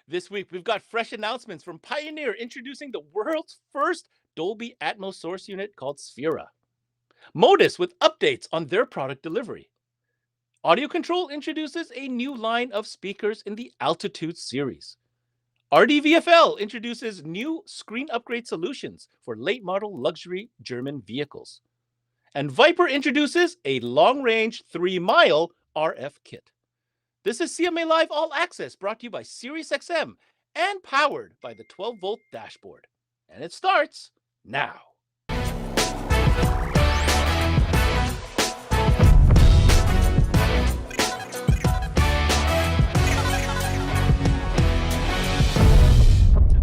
This week, we've got fresh announcements from Pioneer introducing the world's first Dolby Atmos source unit called Sphera. MODUS with updates on their product delivery. AudioControl introduces a new line of speakers in the Altitude series. RDVFL introduces new screen upgrade solutions for late model luxury German vehicles. And Viper introduces a long-range 3-mile RF kit. This is CMA Live All Access, brought to you by SiriusXM and powered by the 12-volt dashboard. And it starts now.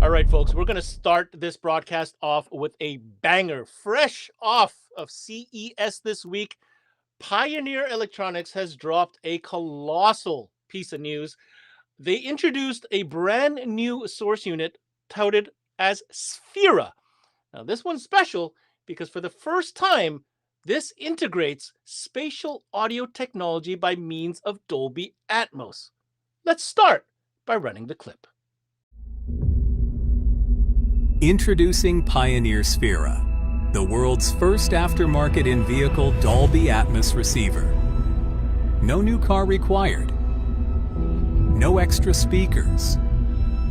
All right, folks, we're going to start this broadcast off with a banger. Fresh off of CES this week, Pioneer Electronics has dropped a colossal piece of news. They introduced a brand new source unit touted as Sphera. Now, this one's special because for the first time, this integrates spatial audio technology by means of Dolby Atmos. Let's start by running the clip. Introducing Pioneer Sphera, the world's first aftermarket in-vehicle Dolby Atmos receiver. No new car required. No extra speakers.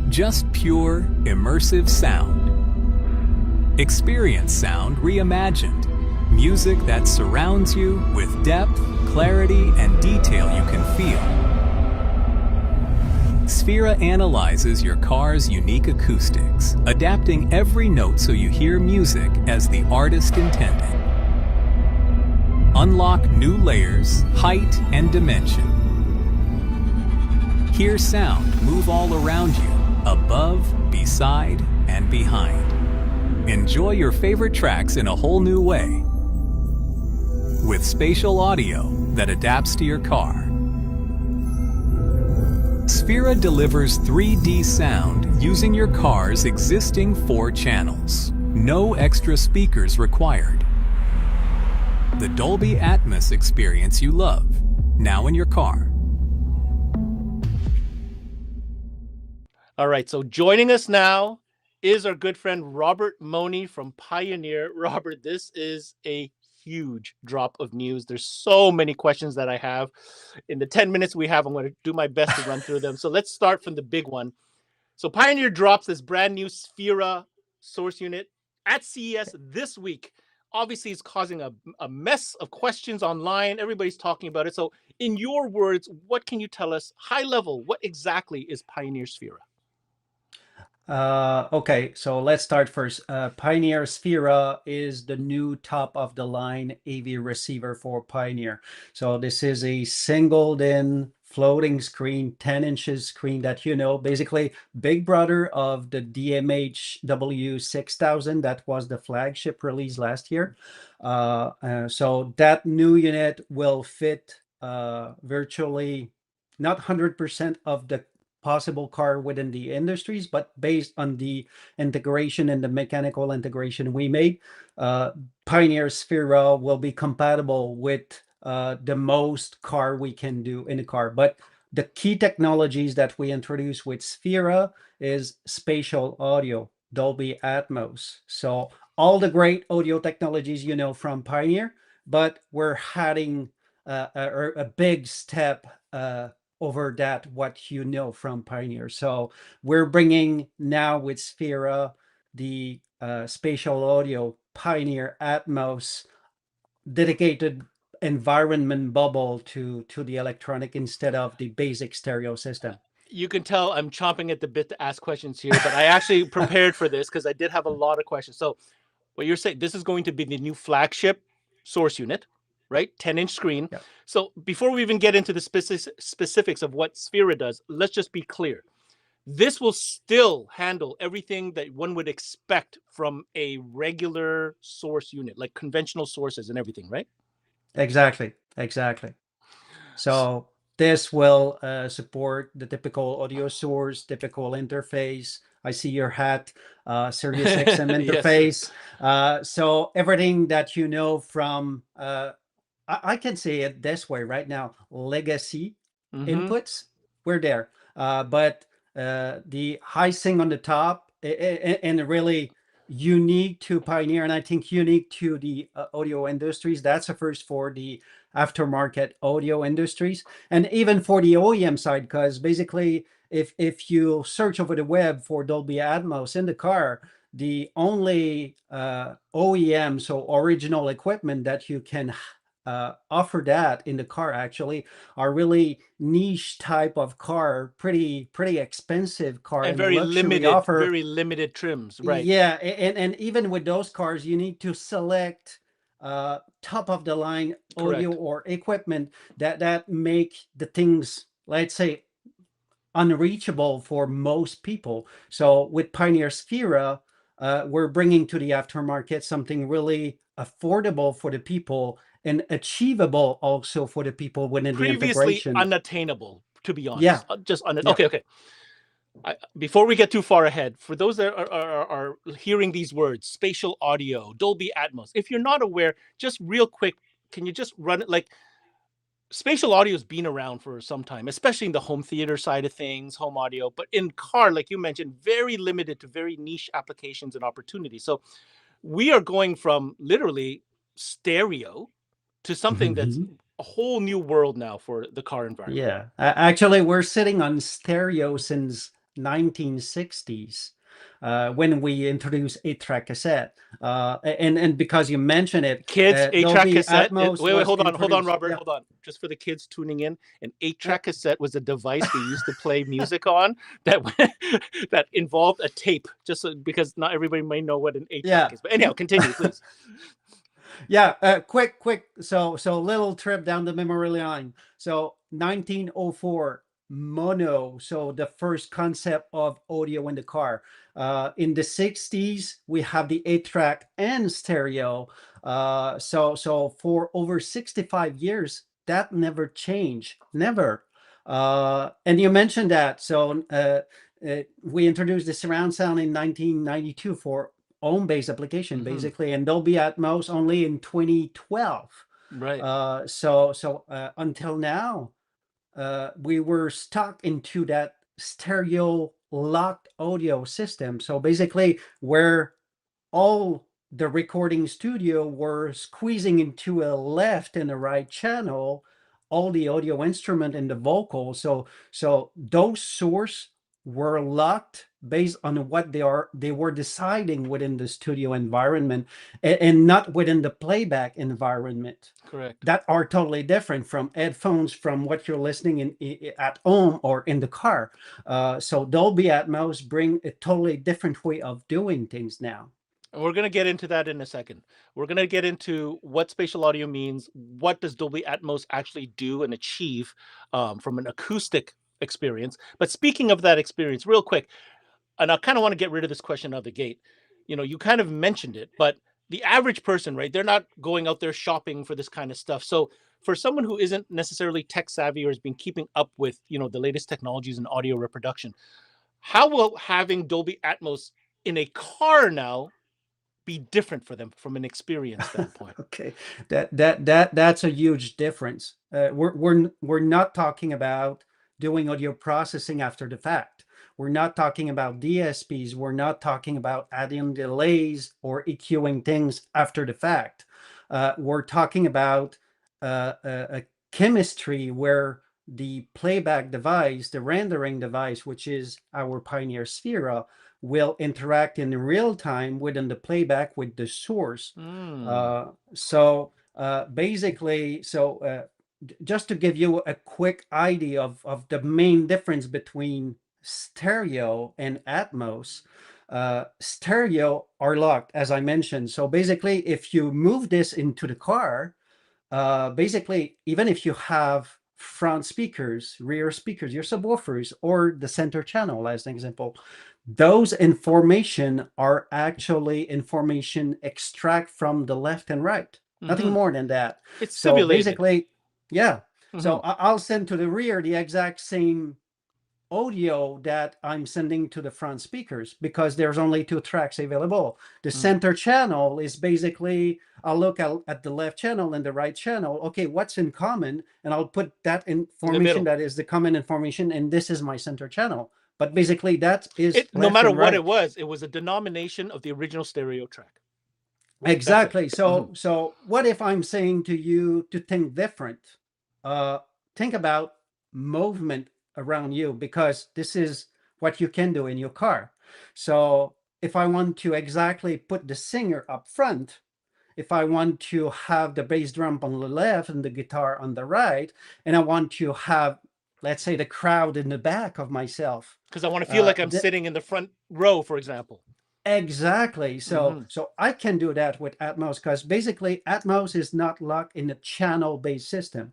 Just pure, immersive sound. Experience sound reimagined. Music that surrounds you with depth, clarity, and detail you can feel. Sphera analyzes your car's unique acoustics, adapting every note so you hear music as the artist intended. Unlock new layers, height, and dimension. Hear sound move all around you, above, beside, and behind. Enjoy your favorite tracks in a whole new way. With spatial audio that adapts to your car. Sphera delivers 3D sound using your car's existing 4 channels. No extra speakers required. The Dolby Atmos experience you love, now in your car. All right, so joining us now is our good friend Robert Money from Pioneer. Robert, this is a huge drop of news. There's so many questions that I have. In the 10 minutes we have, I'm going to do my best to run through them. So let's start from the big one. So Pioneer drops this brand new Sphera source unit at CES this week. Obviously, it's causing a mess of questions online. Everybody's talking about it. So in your words, what can you tell us, high level, what exactly is Pioneer Sphera? Okay, so let's start first. Pioneer Sphera is the new top-of-the-line AV receiver for Pioneer. So this is a singled-in floating screen, 10 inches screen that, basically big brother of the DMH-W6000. That was the flagship release last year. So that new unit will fit virtually not 100% of the possible car within the industries, but based on the integration and the mechanical integration we made, Pioneer Sphera will be compatible with the most car we can do in a car. But the key technologies that we introduce with Sphera is spatial audio, Dolby Atmos. So all the great audio technologies from Pioneer, but we're adding a big step over that what from Pioneer. So we're bringing now with Sphera the spatial audio Pioneer Atmos dedicated environment bubble to the electronic instead of the basic stereo system. You can tell I'm chomping at the bit to ask questions here, but I actually prepared for this because I did have a lot of questions. So what you're saying, this is going to be the new flagship source unit, right? 10-inch screen. Yeah. So before we even get into the specifics of what Sphera does, let's just be clear. This will still handle everything that one would expect from a regular source unit, like conventional sources and everything, right? Exactly. So this will support the typical audio source, typical interface. I see your hat, SiriusXM interface. Yes. So everything that from I can say it this way right now, legacy inputs, we're there. But the high sing on the top, and really unique to Pioneer, and I think unique to the audio industries. That's a first for the aftermarket audio industries, and even for the OEM side, because basically, if you search over the web for Dolby Atmos in the car, the only OEM, so original equipment that you can offer that in the car actually are really niche type of car, pretty expensive car And and luxury offer. very limited trims, right? Yeah, and even with those cars, you need to select top of the line audio Correct. or equipment that make the things, let's say, unreachable for most people. So with Pioneer Sphera, we're bringing to the aftermarket something really affordable for the people and achievable also for the people within the Previously integration. unattainable, to be Yeah, honest. Just yeah. okay. Before we get too far ahead, for those that are hearing these words, spatial audio, Dolby Atmos, if you're not aware, just real quick, can you just run it? Like, spatial audio has been around for some time, especially in the home theater side of things, home audio, but in car, like you mentioned, very limited to very niche applications and opportunities. So we are going from literally stereo to something that's Mhm. a whole new world now for the car environment. Yeah, actually, we're sitting on stereo since 1960s when we introduced 8-track cassette. And because you mentioned it, Kids, 8-track Dolby cassette. Atmos Wait, was hold on, introduced. Robert, Yeah, hold on. Just for the kids tuning in, an yeah. 8-track cassette was a device we used to play music on that that involved a tape. Just so, because not everybody may know what an 8-track Yeah. is. But anyhow, continue, please. Yeah, quick. So little trip down the memory line. So 1904, mono. So the first concept of audio in the car. In the 60s, we have the 8-track and stereo. So for over 65 years, that never changed, never. And you mentioned that. So we introduced the surround sound in 1992 for home-based application, basically, and Dolby Atmos only in 2012. Right. So until now, we were stuck into that stereo locked audio system. So basically, where all the recording studio were squeezing into a left and a right channel, all the audio instrument and the vocal. So those source were locked based on what they were deciding within the studio environment, and not within the playback environment, Correct. that are totally different from headphones, from what you're listening at home or in the car. So Dolby Atmos bring a totally different way of doing things now. And we're going to get into that in a second. We're going to get into what spatial audio means. What does Dolby Atmos actually do and achieve from an acoustic experience? But speaking of that experience, real quick, and I kind of want to get rid of this question out of the gate. You know, you kind of mentioned it, but the average person, right? They're not going out there shopping for this kind of stuff. So for someone who isn't necessarily tech savvy or has been keeping up with, you know, the latest technologies in audio reproduction, how will having Dolby Atmos in a car now be different for them from an experience standpoint? Okay, that's a huge difference. We're not talking about doing audio processing after the fact. We're not talking about DSPs. We're not talking about adding delays or EQing things after the fact. We're talking about a chemistry where the playback device, the rendering device, which is our Pioneer Sphera, will interact in real time within the playback with the source. Basically, just to give you a quick idea of the main difference between stereo and Atmos, stereo are locked, as I mentioned. So basically, if you move this into the car, basically, even if you have front speakers, rear speakers, your subwoofers, or the center channel, as an example, those information are actually information extract from the left and right, nothing more than that. It's So simulated. basically, yeah. So I'll send to the rear the exact same audio that I'm sending to the front speakers, because there's only 2 tracks available. The center channel is basically, I'll look at the left channel and the right channel. Okay, what's in common? And I'll put that information that is the common information, and this is my center channel. But basically that is No left matter and what right. it was a denomination of the original stereo track. Exactly. Mm-hmm. So what if I'm saying to you to think different? Think about movement around you, because this is what you can do in your car. So if I want to exactly put the singer up front, if I want to have the bass drum on the left and the guitar on the right, and I want to have, let's say, the crowd in the back of myself, because I want to feel like I'm the, sitting in the front row, for example. exactly. Mm-hmm. So I can do that with Atmos, because basically Atmos is not locked in a channel-based system.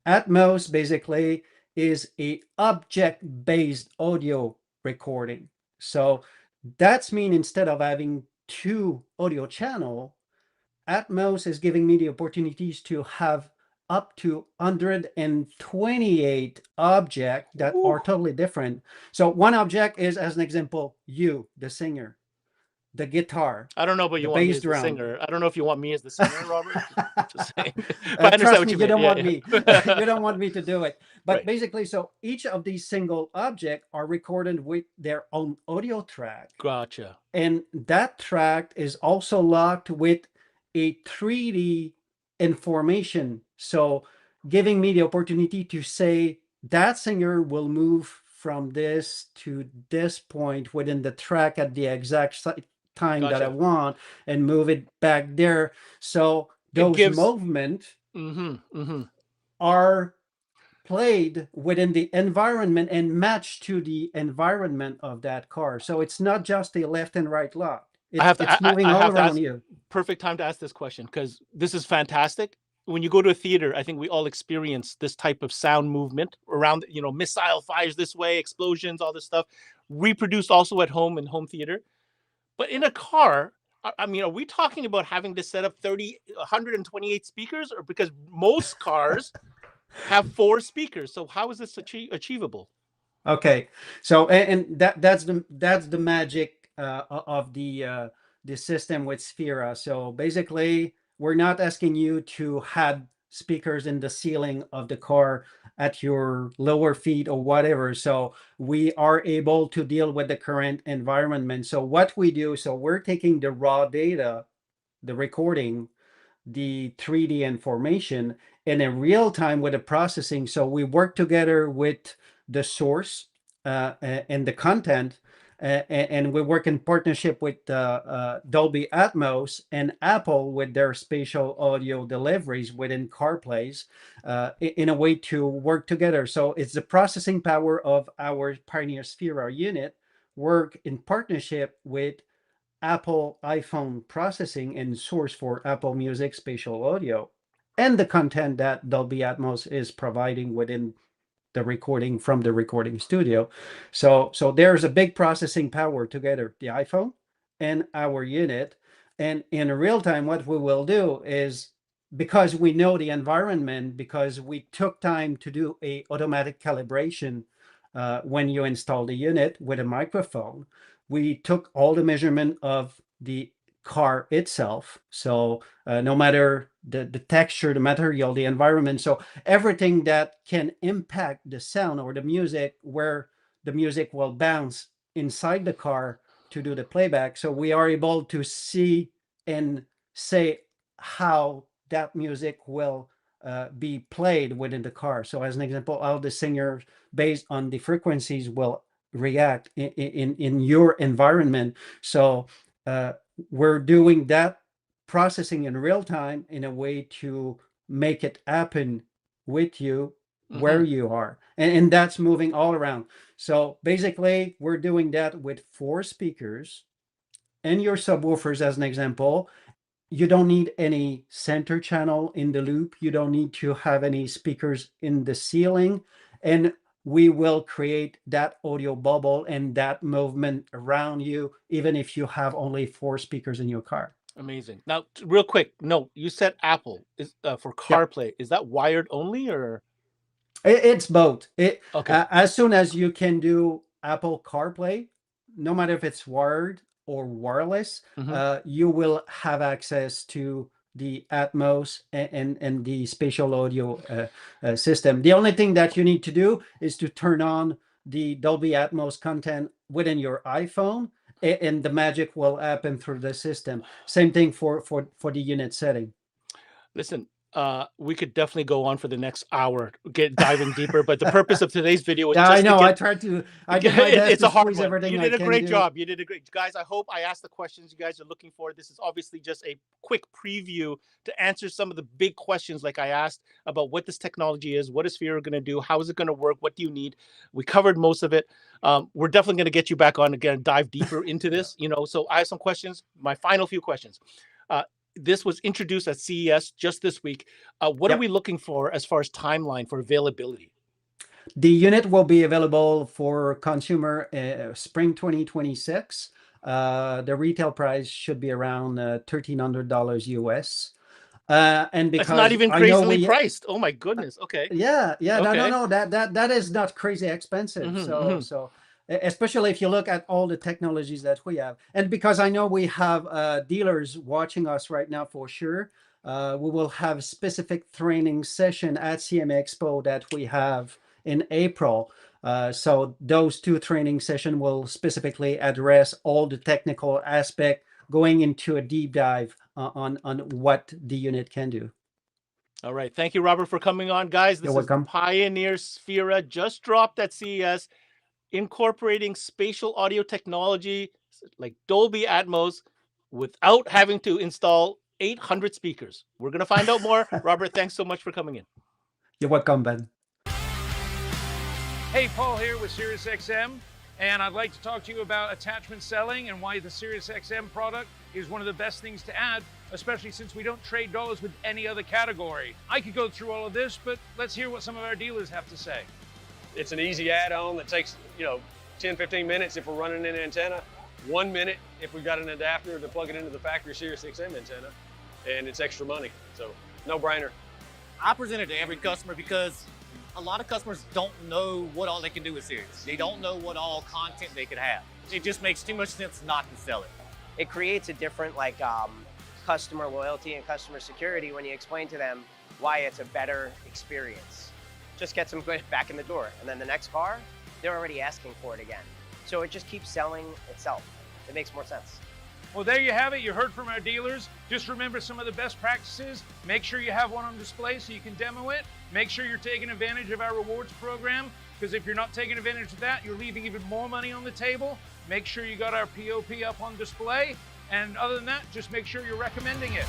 Atmos basically is a object-based audio recording. So that's mean instead of having two audio channel, Atmos is giving me the opportunities to have up to 128 objects that Ooh. are totally different. So one object is, as an example, you, the singer, the guitar, I don't know, but the you want me bass as the drum. singer. I don't know if you want me as the singer, Robert. Just saying. But I understand Trust what me, you you mean. don't want Yeah, me. yeah. You don't want me to do it. But Right. basically, so each of these single objects are recorded with their own audio track. Gotcha. And that track is also locked with a 3D information. So giving me the opportunity to say that singer will move from this to this point within the track at the exact time that I Gotcha. want, and move it back there. So It those gives. movements Mm-hmm. Mm-hmm. are played within the environment and matched to the environment of that car. So it's not just a left and right lock. It's moving I all have to around ask. you. Perfect time to ask this question because this is fantastic. When you go to a theater, I think we all experience this type of sound movement around, missile fires this way, explosions, all this stuff, reproduced also at home in home theater. But in a car, I mean, are we talking about having to set up 128 speakers, or because most cars have 4 speakers? So how is this achievable? Okay, so and that's the magic of the system with Sphera. So basically, we're not asking you to have speakers in the ceiling of the car at your lower feet or whatever. So we are able to deal with the current environment. So what we do, so we're taking the raw data, the recording, the 3D information, and in real time with the processing. So we work together with the source and the content, and we work in partnership with Dolby Atmos and Apple with their spatial audio deliveries within CarPlays in a way to work together. So it's the processing power of our Pioneer Sphera unit work in partnership with Apple iPhone processing and source for Apple Music spatial audio, and the content that Dolby Atmos is providing within the recording from the recording studio. So there's a big processing power together, the iPhone and our unit. And in real time, what we will do is, because we know the environment, because we took time to do a automatic calibration when you install the unit with a microphone, we took all the measurement of the car itself. So no matter the texture, the material, the environment, so everything that can impact the sound or the music, where the music will bounce inside the car to do the playback. So we are able to see and say how that music will be played within the car. So as an example, how the singer, based on the frequencies, will react in your environment. So we're doing that processing in real time in a way to make it happen with you where Mm-hmm. you are, and that's moving all around. So basically we're doing that with 4 speakers and your subwoofers. As an example, you don't need any center channel in the loop, you don't need to have any speakers in the ceiling, and we will create that audio bubble and that movement around you even if you have only 4 speakers in your car. Amazing. Now, real quick, no, you said Apple is for Yeah. CarPlay. Is that wired only or? It's both. Okay. As soon as you can do Apple CarPlay, no matter if it's wired or wireless, Mm-hmm. you will have access to the Atmos and the spatial audio system. The only thing that you need to do is to turn on the Dolby Atmos content within your iPhone, and the magic will happen through the system. Same thing for the unit setting. Listen, we could definitely go on for the next hour, diving deeper. But the purpose of today's video was Yeah, just I know. to I get. tried to. I did my best It's to a hard squeeze one. everything You I did a can great do. job. You did a great, guys. I hope I asked the questions you guys are looking for. This is obviously just a quick preview to answer some of the big questions, like I asked about what this technology is, what is Sphera going to do, how is it going to work, what do you need. We covered most of it. We're definitely going to get you back on again, dive deeper into this. You know, so I have some questions. My final few questions. This was introduced at CES just this week. What are Yep. we looking for as far as timeline for availability? The unit will be available for consumer spring 2026. The retail price should be around $1,300 US. And It's not because even I know crazily we, priced. Oh my goodness. Okay. yeah, Okay. no, that is not crazy expensive. So especially if you look at all the technologies that we have, and because I know we have dealers watching us right now for sure, we will have specific training session at CMA Expo that we have in April. So those two training sessions will specifically address all the technical aspect, going into a deep dive on what the unit can do. All right. Thank you, Robert, for coming on. Guys, this You're is the welcome. Pioneer Sphera, just dropped at CES, incorporating spatial audio technology like Dolby Atmos without having to install 800 speakers. We're going to find out more. Robert, thanks so much for coming in. You're welcome, Ben. Hey, Paul here with SiriusXM, and I'd like to talk to you about attachment selling and why the SiriusXM product is one of the best things to add, especially since we don't trade dollars with any other category. I could go through all of this, but let's hear what some of our dealers have to say. It's an easy add-on that takes, 10, 15 minutes if we're running an antenna, 1 minute if we've got an adapter to plug it into the factory SiriusXM antenna, and it's extra money, so no brainer. I present it to every customer because a lot of customers don't know what all they can do with Sirius. They don't know what all content they could have. It just makes too much sense not to sell it. It creates a different customer loyalty and customer security when you explain to them why it's a better experience. Just gets them back in the door, and then the next car, they're already asking for it again. So it just keeps selling itself. It makes more sense. Well, there you have it. You heard from our dealers. Just remember some of the best practices. Make sure you have one on display so you can demo it. Make sure you're taking advantage of our rewards program, because if you're not taking advantage of that, you're leaving even more money on the table. Make sure you got our POP up on display. And other than that, just make sure you're recommending it.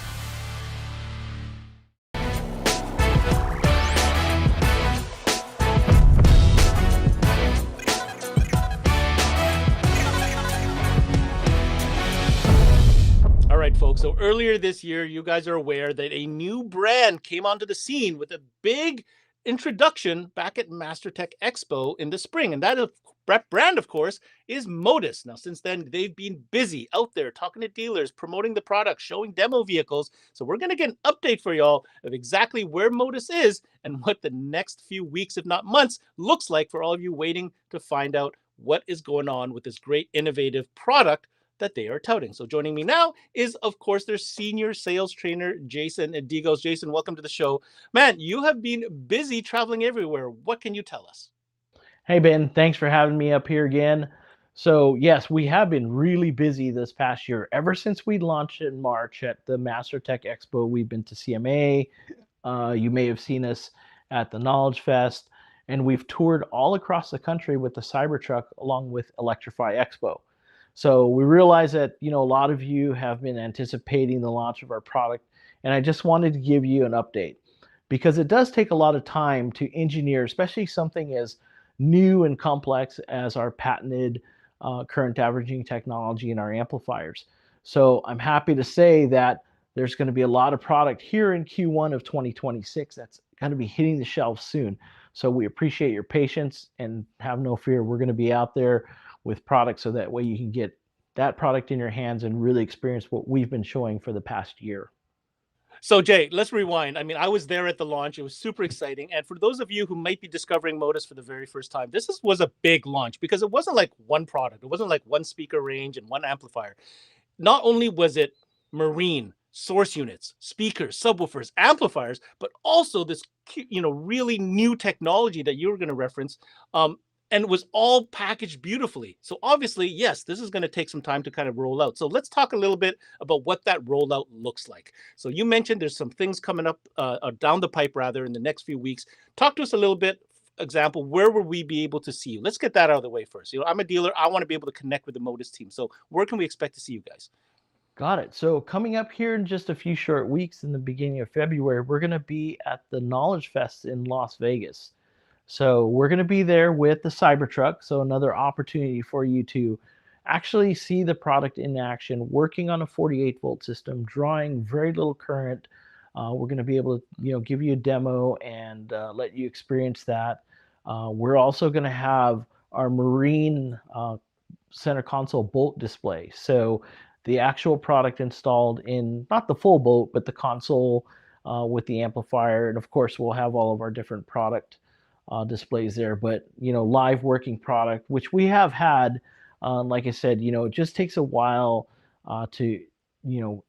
All right, folks. So earlier this year, you guys are aware that a new brand came onto the scene with a big introduction back at MasterTech Expo in the spring. And that brand, of course, is MODUS. Now, since then, they've been busy out there talking to dealers, promoting the product, showing demo vehicles. So we're going to get an update for y'all of exactly where MODUS is and what the next few weeks, if not months, looks like for all of you waiting to find out what is going on with this great innovative product that they are touting. So joining me now is, of course, their senior sales trainer, Jason Digos. Jason, welcome to the show. Man, you have been busy traveling everywhere. What can you tell us? Hey, Ben, thanks for having me up here again. So yes, we have been really busy this past year. Ever since we launched in March at the MasterTech Expo, we've been to CMA. You may have seen us at the Knowledge Fest, and we've toured all across the country with the Cybertruck along with Electrify Expo. So we realize that, a lot of you have been anticipating the launch of our product, and I just wanted to give you an update because it does take a lot of time to engineer, especially something as new and complex as our patented current averaging technology and our amplifiers. So I'm happy to say that there's going to be a lot of product here in Q1 of 2026 that's going to be hitting the shelves soon. So we appreciate your patience, and have no fear, we're going to be out there with products so that way you can get that product in your hands and really experience what we've been showing for the past year. So Jay, let's rewind. I mean, I was there at the launch. It was super exciting. And for those of you who might be discovering MODUS for the very first time, this was a big launch because it wasn't like one product. It wasn't like one speaker range and one amplifier. Not only was it marine, source units, speakers, subwoofers, amplifiers, but also this, really new technology that you were going to reference. and was all packaged beautifully. So obviously, yes, this is going to take some time to kind of roll out. So let's talk a little bit about what that rollout looks like. So you mentioned there's some things coming up down the pipe rather in the next few weeks. Talk to us a little bit. Example, where will we be able to see you? Let's get that out of the way first. You know, I'm a dealer. I want to be able to connect with the MODUS team. So where can we expect to see you guys? Got it. So coming up here in just a few short weeks in the beginning of February, we're going to be at the Knowledge Fest in Las Vegas. So we're going to be there with the Cybertruck. So another opportunity for you to actually see the product in action, working on a 48 volt system, drawing very little current. We're going to be able to, give you a demo and let you experience that. We're also going to have our Marine center console bolt display. So the actual product installed in not the full boat, but the console with the amplifier. And of course, we'll have all of our different product displays there, but live working product, which we have had. Like I said, it just takes a while to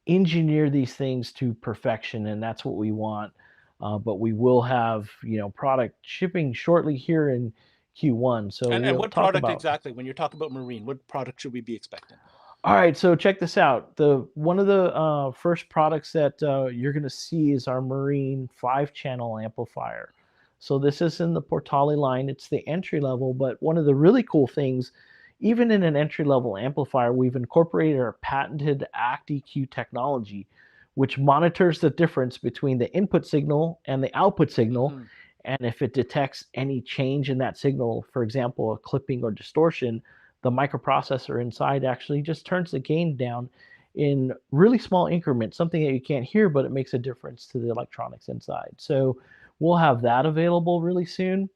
engineer these things to perfection, and that's what we want. But we will have product shipping shortly here in Q1. So and we'll what talk product about exactly, when you're talking about Marine, what product should we be expecting? All right, so check this out. One of the first products that you're going to see is our Marine 5-channel amplifier. So this is in the Portale line. It's the entry level, but one of the really cool things, even in an entry level amplifier, we've incorporated our patented ACT-EQ technology, which monitors the difference between the input signal and the output signal. Mm-hmm. And if it detects any change in that signal, for example, a clipping or distortion, the microprocessor inside actually just turns the gain down in really small increments, something that you can't hear, but it makes a difference to the electronics inside. So we'll have that available really soon.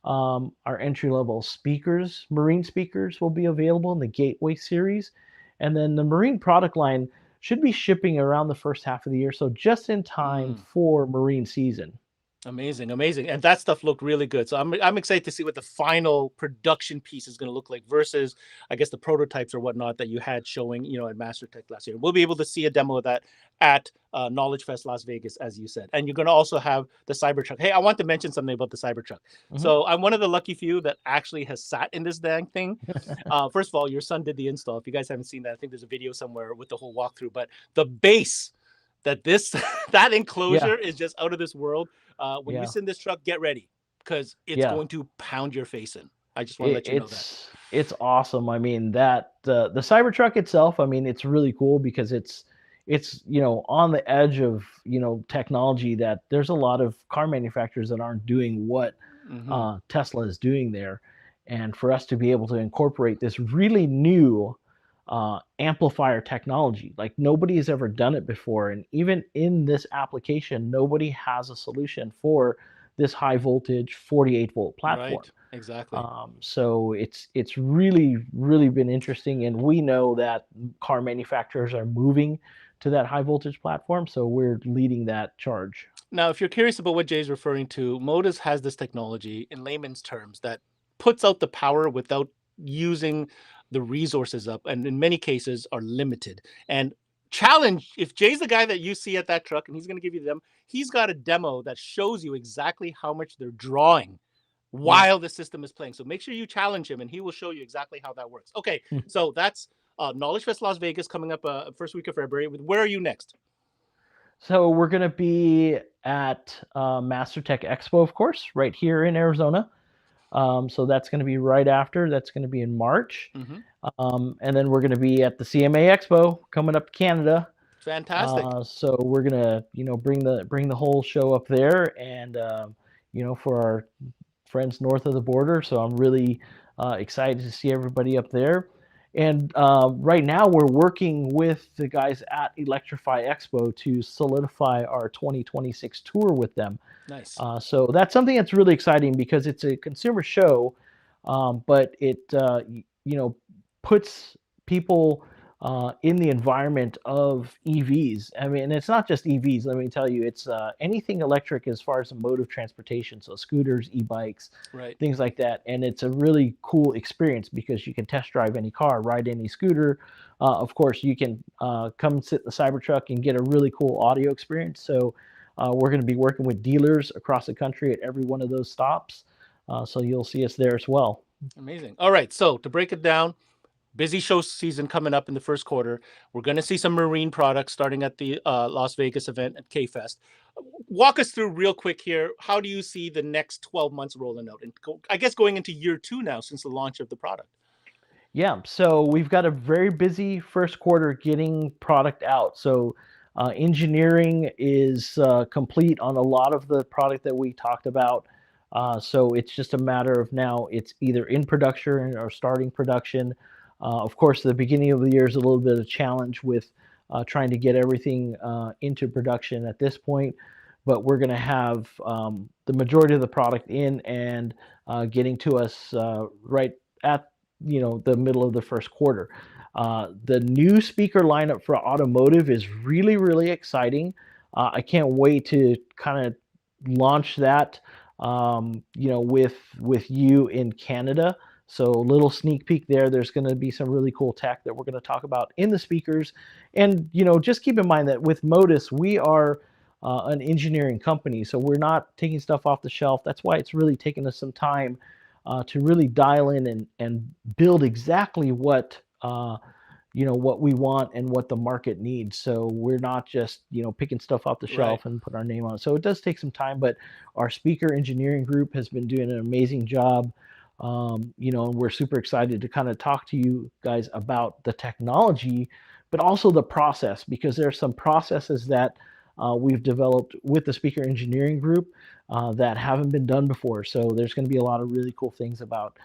Our entry-level speakers, Marine speakers, will be available in the Gateway series. And then the Marine product line should be shipping around the first half of the year, so just in time for Marine season. Amazing, amazing. And that stuff looked really good. So I'm excited to see what the final production piece is going to look like versus, I guess, the prototypes or whatnot that you had showing, at MasterTech last year. We'll be able to see a demo of that at Knowledge Fest Las Vegas, as you said. And you're going to also have the Cybertruck. Hey, I want to mention something about the Cybertruck. Mm-hmm. So I'm one of the lucky few that actually has sat in this dang thing. First of all, your son did the install. If you guys haven't seen that, I think there's a video somewhere with the whole walkthrough. But the base that that enclosure is just out of this world. When you sit in this truck, get ready, because it's going to pound your face in. I just want to let you know that. It's awesome. I mean, that the Cybertruck itself, I mean, it's really cool because it's on the edge of technology that there's a lot of car manufacturers that aren't doing what Tesla is doing there, and for us to be able to incorporate this really new amplifier technology, like nobody has ever done it before, and even in this application, nobody has a solution for this high voltage 48 volt platform. Right, exactly. So it's really been interesting, and we know that car manufacturers are moving to that high voltage platform, so we're leading that charge. Now, if you're curious about what Jay's referring to, MODUS has this technology, in layman's terms, that puts out the power without using the resources up, and in many cases are limited. And challenge, if Jay's the guy that you see at that truck and he's going to give you them, he's got a demo that shows you exactly how much they're drawing while the system is playing. So make sure you challenge him and he will show you exactly how that works. Okay, so that's Knowledge Fest Las Vegas coming up first week of February. Where are you next? So we're going to be at MasterTech Expo, of course, right here in Arizona. So that's going to be right after. That's going to be in March. And then we're going to be at the CMA Expo coming up to Canada. Fantastic. So we're going to, bring the whole show up there, and, for our friends north of the border. So I'm really excited to see everybody up there. And right now we're working with the guys at Electrify Expo to solidify our 2026 tour with them. Nice. So that's something that's really exciting because it's a consumer show, but it puts people in the environment of EVs. I mean, it's not just EVs. Let me tell you, it's anything electric as far as a mode of transportation. So scooters, e-bikes, things like that. And it's a really cool experience because you can test drive any car, ride any scooter. Of course, you can come sit in the Cybertruck and get a really cool audio experience. So we're going to be working with dealers across the country at every one of those stops. So you'll see us there as well. Amazing. All right. So to break it down, busy show season coming up in the first quarter. We're going to see some marine products starting at the Las Vegas event at K-Fest. Walk us through real quick here. How do you see the next 12 months rolling out? And I guess going into year 2 now since the launch of the product. Yeah, so we've got a very busy first quarter getting product out. So engineering is complete on a lot of the product that we talked about. So it's just a matter of now it's either in production or starting production. Of course, the beginning of the year is a little bit of a challenge with trying to get everything into production at this point. But we're going to have the majority of the product in and getting to us right at the middle of the first quarter. The new speaker lineup for automotive is really, really exciting. I can't wait to kind of launch that, with you in Canada. So a little sneak peek there. There's going to be some really cool tech that we're going to talk about in the speakers. And, just keep in mind that with MODUS, we are an engineering company. So we're not taking stuff off the shelf. That's why it's really taken us some time to really dial in and build exactly what what we want and what the market needs. So we're not just picking stuff off the shelf and put our name on it. So it does take some time, but our speaker engineering group has been doing an amazing job. And we're super excited to kind of talk to you guys about the technology, but also the process, because there are some processes that we've developed with the speaker engineering group that haven't been done before. So there's going to be a lot of really cool things about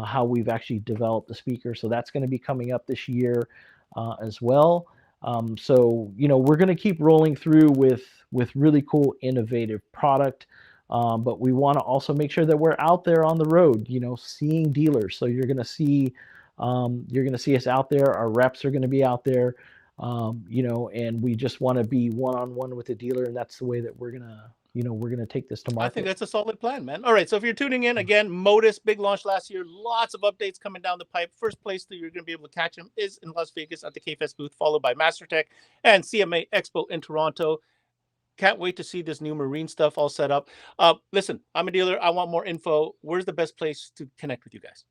how we've actually developed the speaker. So that's going to be coming up this year as well. So we're going to keep rolling through with really cool, innovative product. But we want to also make sure that we're out there on the road, seeing dealers. So you're going to see us out there. Our reps are going to be out there. And we just want to be one-on-one with the dealer, and that's the way that we're gonna take this to market. I think that's a solid plan, man. All right, so if you're tuning in again, MODUS, big launch last year, lots of updates coming down the pipe. First place that you're going to be able to catch them is in Las Vegas at the K-Fest booth, followed by MasterTech and CMA Expo in Toronto. Can't wait to see this new marine stuff all set up. Listen, I'm a dealer. I want more info. Where's the best place to connect with you guys?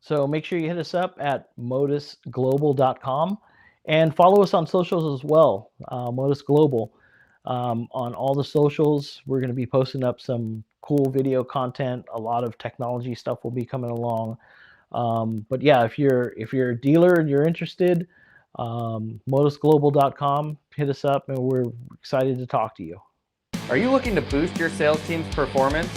So make sure you hit us up at modusglobal.com. And follow us on socials as well, MODUS Global. On all the socials, we're going to be posting up some cool video content. A lot of technology stuff will be coming along. But yeah, if you're a dealer and you're interested, modusglobal.com, hit us up, and we're excited to talk to you. Are you looking to boost your sales team's performance?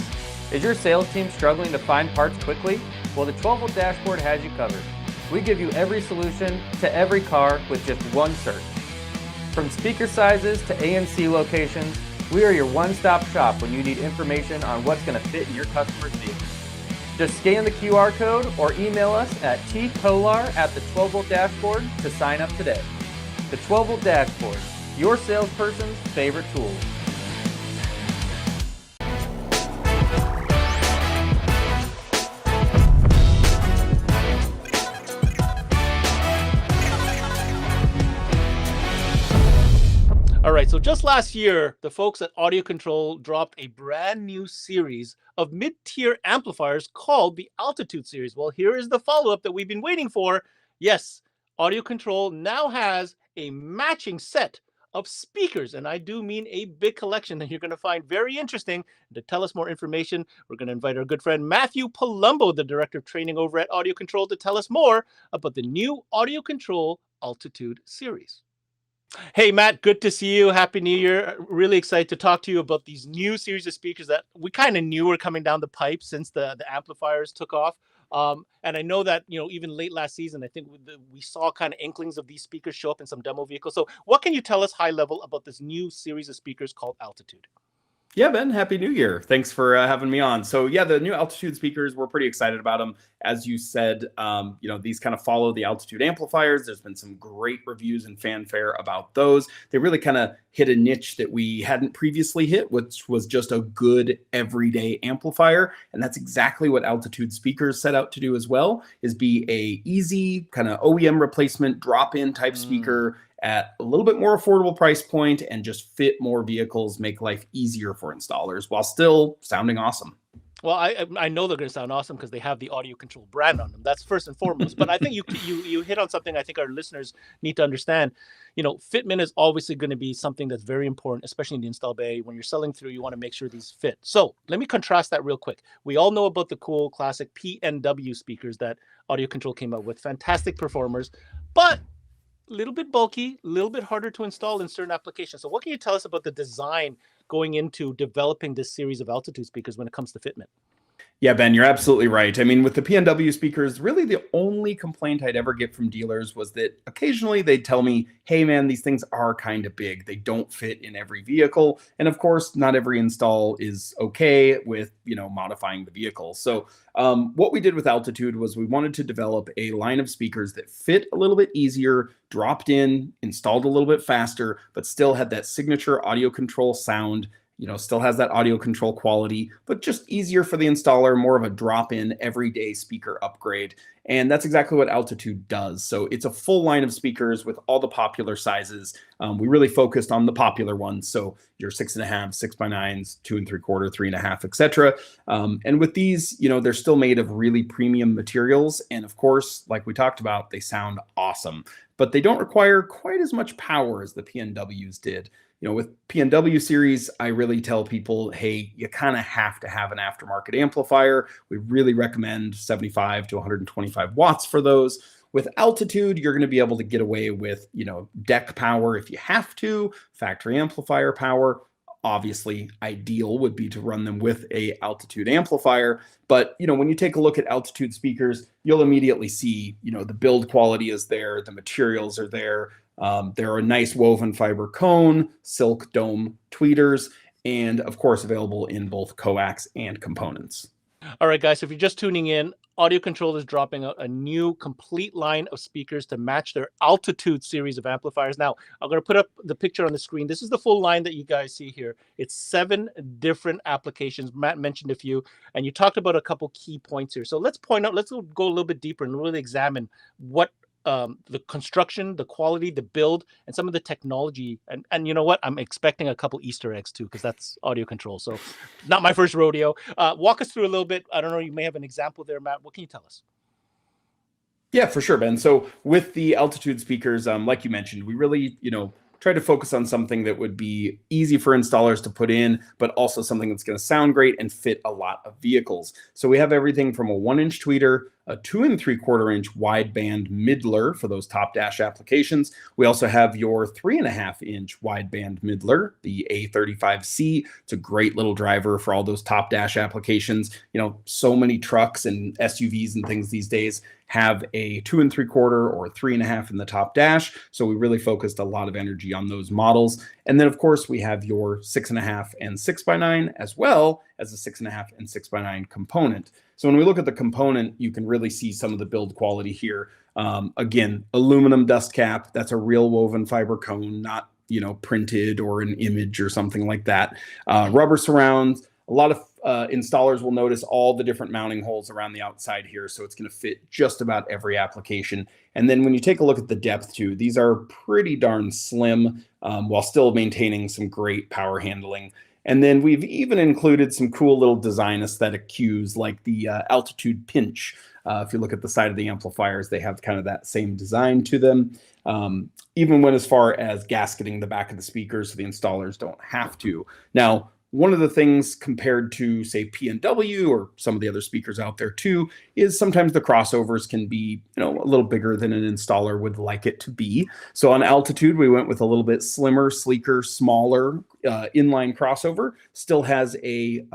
Is your sales team struggling to find parts quickly? Well, the 12-volt dashboard has you covered. We give you every solution to every car with just one search. From speaker sizes to ANC locations, we are your one-stop shop when you need information on what's going to fit in your customer's vehicle. Just scan the QR code or email us at tkolar@the12volt dashboard to sign up today. The 12-volt dashboard, your salesperson's favorite tool. All right, so just last year, the folks at AUDIOCONTROL dropped a brand new series of mid-tier amplifiers called the Altitude series. Well, here is the follow-up that we've been waiting for. Yes, AUDIOCONTROL now has a matching set of speakers, and I do mean a big collection that you're going to find very interesting. To tell us more information, we're going to invite our good friend Matthew Palumbo, the Director of Training over at AUDIOCONTROL, to tell us more about the new AUDIOCONTROL Altitude series. Hey, Matt, good to see you. Happy New Year. Really excited to talk to you about these new series of speakers that we kind of knew were coming down the pipe since the amplifiers took off. And I know that, even late last season, I think we saw kind of inklings of these speakers show up in some demo vehicles. So what can you tell us high level about this new series of speakers called Altitude? Yeah, Ben, Happy New Year. Thanks for having me on. So yeah, the new Altitude speakers, we're pretty excited about them. As you said, these kind of follow the Altitude amplifiers. There's been some great reviews and fanfare about those. They really kind of hit a niche that we hadn't previously hit, which was just a good everyday amplifier. And that's exactly what Altitude speakers set out to do as well, is be a easy kind of OEM replacement drop-in type speaker at a little bit more affordable price point and just fit more vehicles, make life easier for installers while still sounding awesome. Well, I know they're going to sound awesome because they have the Audio Control brand on them. That's first and foremost. But I think you hit on something I think our listeners need to understand. Fitment is obviously going to be something that's very important, especially in the install bay. When you're selling through, you want to make sure these fit. So let me contrast that real quick. We all know about the cool classic PNW speakers that Audio Control came out with. Fantastic performers, but a little bit bulky, a little bit harder to install in certain applications. So what can you tell us about the design going into developing this series of altitude speakers when it comes to fitment? Yeah, Ben, you're absolutely right. I mean, with the PNW speakers, really the only complaint I'd ever get from dealers was that occasionally they'd tell me, hey, man, these things are kind of big. They don't fit in every vehicle. And of course, not every install is okay with, modifying the vehicle. So what we did with Altitude was we wanted to develop a line of speakers that fit a little bit easier, dropped in, installed a little bit faster, but still had that signature audio control sound, still has that audio control quality, but just easier for the installer, more of a drop-in everyday speaker upgrade. And that's exactly what Altitude does. So it's a full line of speakers with all the popular sizes. We really focused on the popular ones. So your 6.5, 6x9s, 2 3/4, 3.5, etc. And with these, they're still made of really premium materials. And of course, like we talked about, they sound awesome, but they don't require quite as much power as the PNWs did. With PNW series, I really tell people, hey, you kind of have to have an aftermarket amplifier. We really recommend 75 to 125 watts for those. With Altitude, you're going to be able to get away with, deck power if you have to, factory amplifier power. Obviously, ideal would be to run them with a Altitude amplifier. But, when you take a look at Altitude speakers, you'll immediately see, the build quality is there, the materials are there. There are a nice woven fiber cone, silk dome tweeters, and of course available in both coax and components. All right, guys, if you're just tuning in, Audio Control is dropping a new complete line of speakers to match their Altitude series of amplifiers. Now, I'm going to put up the picture on the screen. This is the full line that you guys see here. It's 7 different applications. Matt mentioned a few, and you talked about a couple key points here. So let's go a little bit deeper and really examine what the construction, the quality, the build, and some of the technology. And you know what? I'm expecting a couple Easter eggs too, because that's Audio Control. So not my first rodeo. Walk us through a little bit. I don't know, you may have an example there, Matt. What can you tell us? Yeah, for sure, Ben. So with the Altitude speakers, like you mentioned, we really, try to focus on something that would be easy for installers to put in, but also something that's going to sound great and fit a lot of vehicles. So we have everything from a 1-inch tweeter, a 2 3/4-inch wideband midler for those top dash applications. We also have your 3.5-inch wideband midler, the A35C. It's a great little driver for all those top dash applications. So many trucks and SUVs and things these days have a 2 3/4 or 3.5 in the top dash. So we really focused a lot of energy on those models. And then of course we have your 6.5 and 6x9, as well as a 6.5 and 6x9 component. So when we look at the component, you can really see some of the build quality here. Again, aluminum dust cap. That's a real woven fiber cone, not printed or an image or something like that. Rubber surrounds. A lot of installers will notice all the different mounting holes around the outside here, so it's going to fit just about every application. And then when you take a look at the depth too, these are pretty darn slim while still maintaining some great power handling. And then we've even included some cool little design aesthetic cues like the Altitude pinch. If you look at the side of the amplifiers, they have kind of that same design to them. Even went as far as gasketing the back of the speakers so the installers don't have to. Now, one of the things compared to, say, P&W or some of the other speakers out there too, is sometimes the crossovers can be, a little bigger than an installer would like it to be. So on Altitude, we went with a little bit slimmer, sleeker, smaller inline crossover. Still has a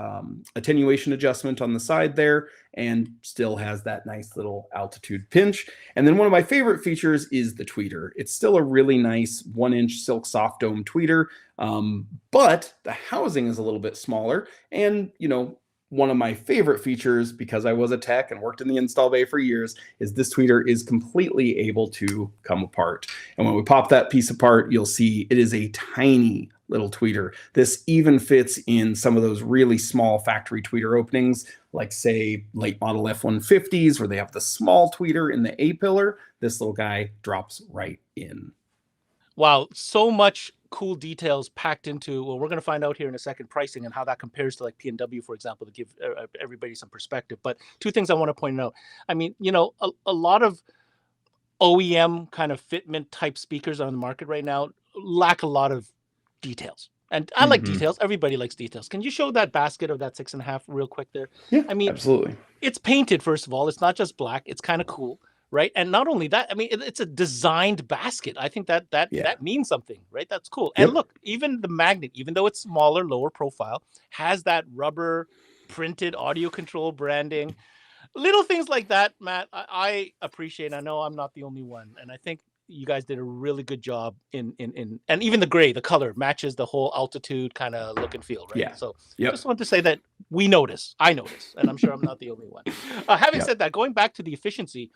attenuation adjustment on the side there, and still has that nice little Altitude pinch. And then one of my favorite features is the tweeter. It's still a really nice 1-inch silk soft dome tweeter, but the housing is a little bit smaller. And, one of my favorite features, because I was a tech and worked in the install bay for years, is this tweeter is completely able to come apart. And when we pop that piece apart, you'll see it is a tiny little tweeter. This even fits in some of those really small factory tweeter openings, like say late model F-150s, where they have the small tweeter in the A-pillar. This little guy drops right in. Wow, so much cool details packed into. Well, we're going to find out here in a second pricing and how that compares to like P&W, for example, to give everybody some perspective. But two things I want to point out. I mean, a lot of OEM kind of fitment type speakers on the market right now lack a lot of details. And I like details. Everybody likes details. Can you show that basket of that 6.5 real quick there? Yeah, I mean, absolutely. It's painted, first of all. It's not just black. It's kind of cool, right? And not only that, I mean, it's a designed basket. I think that means something, right? That's cool. Yep. And look, even the magnet, even though it's smaller, lower profile, has that rubber printed audio control branding. Little things like that, Matt, I appreciate. I know I'm not the only one. And I think you guys did a really good job in and even the gray, the color matches the whole altitude kind of look and feel, right? Yeah. So just want to say that I notice, and I'm sure I'm not the only one. Having said that, going back to the efficiency,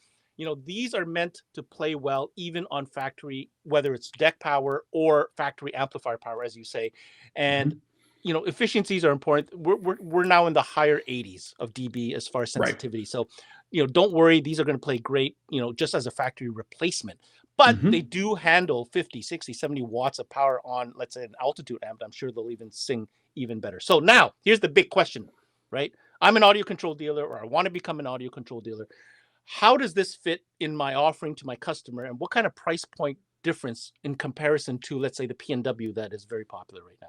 these are meant to play well even on factory, whether it's deck power or factory amplifier power, as you say. And efficiencies are important. We're now in the higher 80s of dB as far as sensitivity. Right. So, don't worry, these are going to play great, just as a factory replacement. But they do handle 50, 60, 70 watts of power on, let's say, an altitude amp. I'm sure they'll even sing even better. So now, here's the big question, right? I'm an audio control dealer, or I want to become an audio control dealer. How does this fit in my offering to my customer? And what kind of price point difference in comparison to, let's say, the P&W that is very popular right now?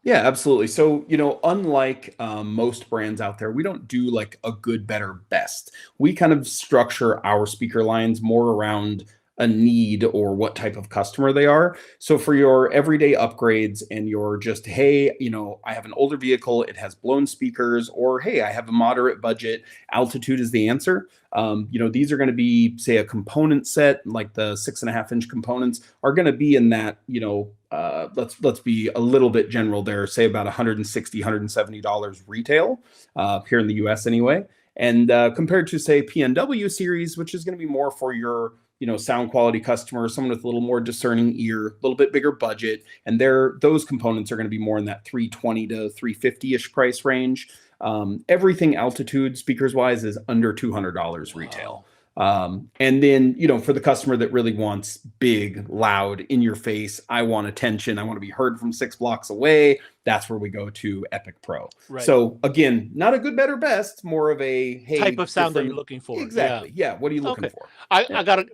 Yeah, absolutely. So, unlike most brands out there, we don't do like a good, better, best. We kind of structure our speaker lines more around a need or what type of customer they are. So for your everyday upgrades and your just, hey, I have an older vehicle, it has blown speakers, or hey, I have a moderate budget, altitude is the answer. These are going to be, say, a component set, like the 6.5-inch components are going to be in that, let's be a little bit general there, say about $160, $170 retail here in the US anyway. And compared to, say, P&W series, which is going to be more for your sound quality customer, someone with a little more discerning ear, a little bit bigger budget, and those components are going to be more in that $320 to $350-ish price range. Everything altitude speakers wise is under $200 retail. And then, for the customer that really wants big, loud, in your face, I want attention, I want to be heard from 6 blocks away, that's where we go to Epic Pro. Right. So again, not a good, better, best, more of a type of sound that you're looking for. Exactly. Yeah. What are you looking for? I got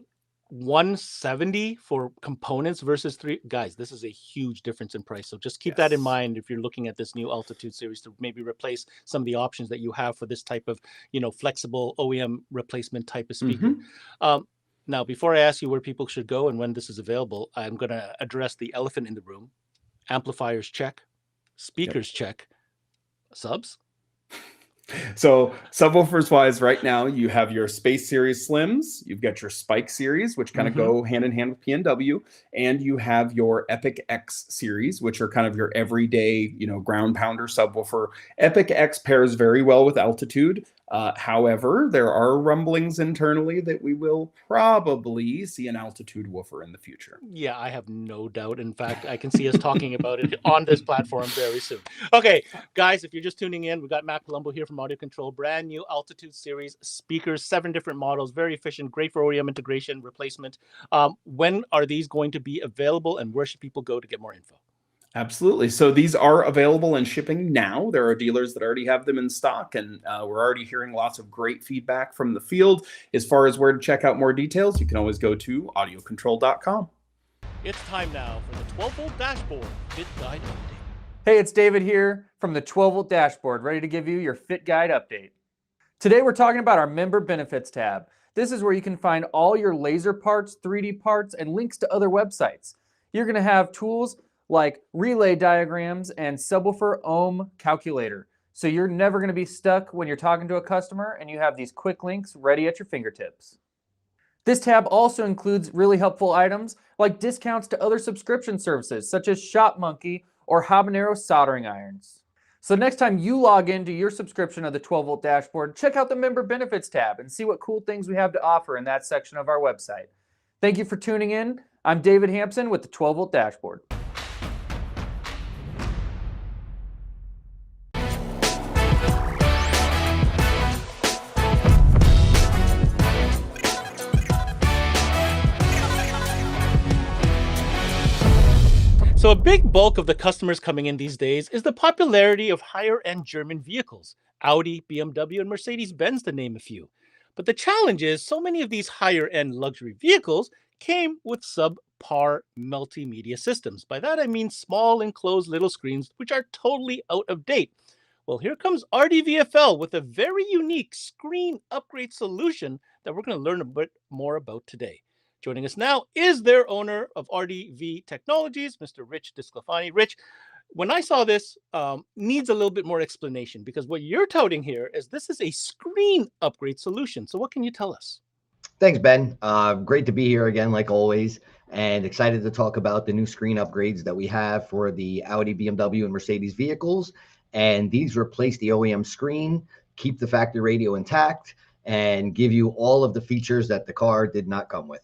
170 for components versus 3. Guys, this is a huge difference in price. So just keep that in mind if you're looking at this new altitude series to maybe replace some of the options that you have for this type of, flexible OEM replacement type of speaker. Now, before I ask you where people should go and when this is available, I'm going to address the elephant in the room. Amplifiers check, speakers check, subs. So subwoofers wise, right now you have your Space Series Slims, you've got your Spike Series, which kind of go hand in hand with P&W, and you have your Epic X series, which are kind of your everyday, ground pounder subwoofer. Epic X pairs very well with altitude. However, there are rumblings internally that we will probably see an altitude woofer in the future. Yeah, I have no doubt. In fact, I can see us talking about it on this platform very soon. Okay, guys, if you're just tuning in, we got Matt Colombo here from Audio Control, brand new altitude series speakers, 7 different models, very efficient, great for OEM integration, replacement. When are these going to be available, and where should people go to get more info? Absolutely. So these are available and shipping now. There are dealers that already have them in stock, and we're already hearing lots of great feedback from the field. As far as where to check out more details, you can always go to audiocontrol.com. It's time now for the 12-volt dashboard fit guide update. Hey, it's David here from the 12-volt dashboard, ready to give you your fit guide update. Today we're talking about our member benefits tab. This is where you can find all your laser parts, 3D parts, and links to other websites. You're going to have tools like relay diagrams and subwoofer ohm calculator. So you're never going to be stuck when you're talking to a customer, and you have these quick links ready at your fingertips. This tab also includes really helpful items like discounts to other subscription services such as ShopMonkey or Habanero soldering irons. So next time you log into your subscription of the 12-volt dashboard, check out the member benefits tab and see what cool things we have to offer in that section of our website. Thank you for tuning in. I'm David Hampson with the 12-volt dashboard. So, a big bulk of the customers coming in these days is the popularity of higher end German vehicles Audi, BMW, and Mercedes Benz, to name a few. But the challenge is so many of these higher end luxury vehicles came with subpar multimedia systems. By that, I mean small enclosed little screens, which are totally out of date. Well, here comes RDVFL with a very unique screen upgrade solution that we're going to learn a bit more about today. Joining us now is their owner of RDV Technologies, Mr. Rich Disclafani. Rich, when I saw this, needs a little bit more explanation because what you're touting here is this is a screen upgrade solution. So what can you tell us? Thanks, Ben. Great to be here again, like always, and excited to talk about the new screen upgrades that we have for the Audi, BMW, and Mercedes vehicles. And these replace the OEM screen, keep the factory radio intact, and give you all of the features that the car did not come with.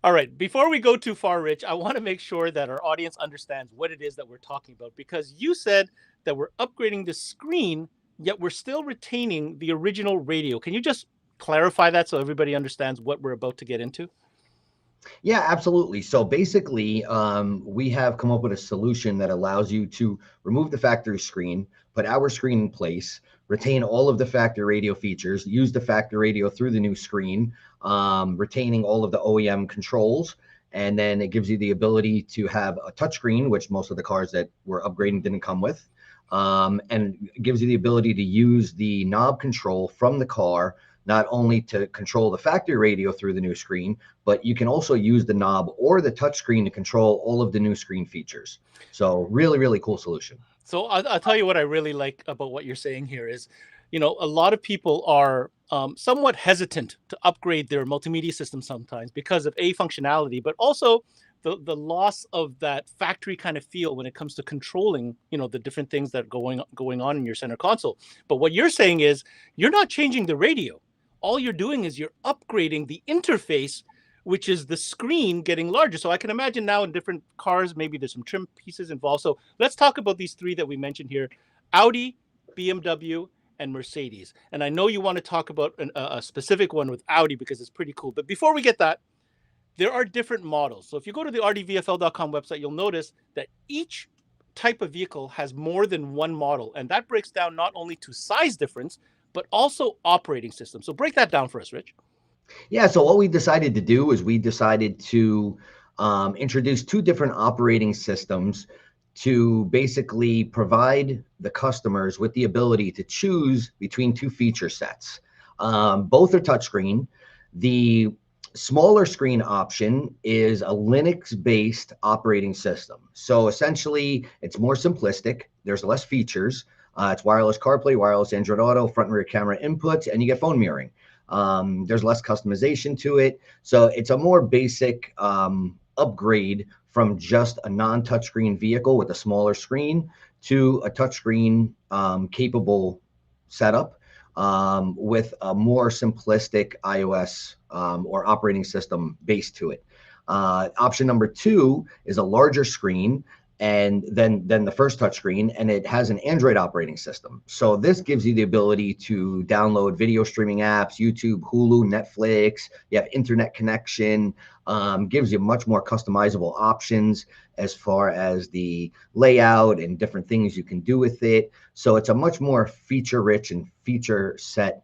All right, before we go too far, Rich, I want to make sure that our audience understands what it is that we're talking about, because you said that we're upgrading the screen, yet we're still retaining the original radio. Can you just clarify that so everybody understands what we're about to get into? Yeah, absolutely. So basically, we have come up with a solution that allows you to remove the factory screen, put our screen in place, retain all of the factory radio features, use the factory radio through the new screen, retaining all of the OEM controls. And then it gives you the ability to have a touchscreen, which most of the cars that we're upgrading didn't come with. And it gives you the ability to use the knob control from the car, not only to control the factory radio through the new screen, but you can also use the knob or the touchscreen to control all of the new screen features. So really, really cool solution. So I'll tell you what I really like about what you're saying here is, you know, a lot of people are somewhat hesitant to upgrade their multimedia system sometimes because of functionality, but also the loss of that factory kind of feel when it comes to controlling, you know, the different things that are going on in your center console. But what you're saying is you're not changing the radio. All you're doing is you're upgrading the interface, which is the screen getting larger. So I can imagine now in different cars, maybe there's some trim pieces involved. So let's talk about these three that we mentioned here: Audi, BMW, and Mercedes. And I know you want to talk about a specific one with Audi because it's pretty cool. But before we get that, there are different models. So if you go to the rdvfl.com website, you'll notice that each type of vehicle has more than one model. And that breaks down not only to size difference, but also operating system. So break that down for us, Rich. Yeah, so what we decided to do is we decided to introduce two different operating systems to basically provide the customers with the ability to choose between two feature sets. Both are touchscreen. The smaller screen option is a Linux-based operating system. So essentially, it's more simplistic. There's less features. It's wireless CarPlay, wireless Android Auto, front and rear camera inputs, and you get phone mirroring. There's less customization to it. So it's a more basic upgrade from just a non-touchscreen vehicle with a smaller screen to a touchscreen capable setup with a more simplistic iOS or operating system base to it. Option number two is a larger screen and then the first touchscreen, and it has an Android operating system. So this gives you the ability to download video streaming apps, YouTube, Hulu, Netflix. You have internet connection, gives you much more customizable options as far as the layout and different things you can do with it. So it's a much more feature-rich and feature-set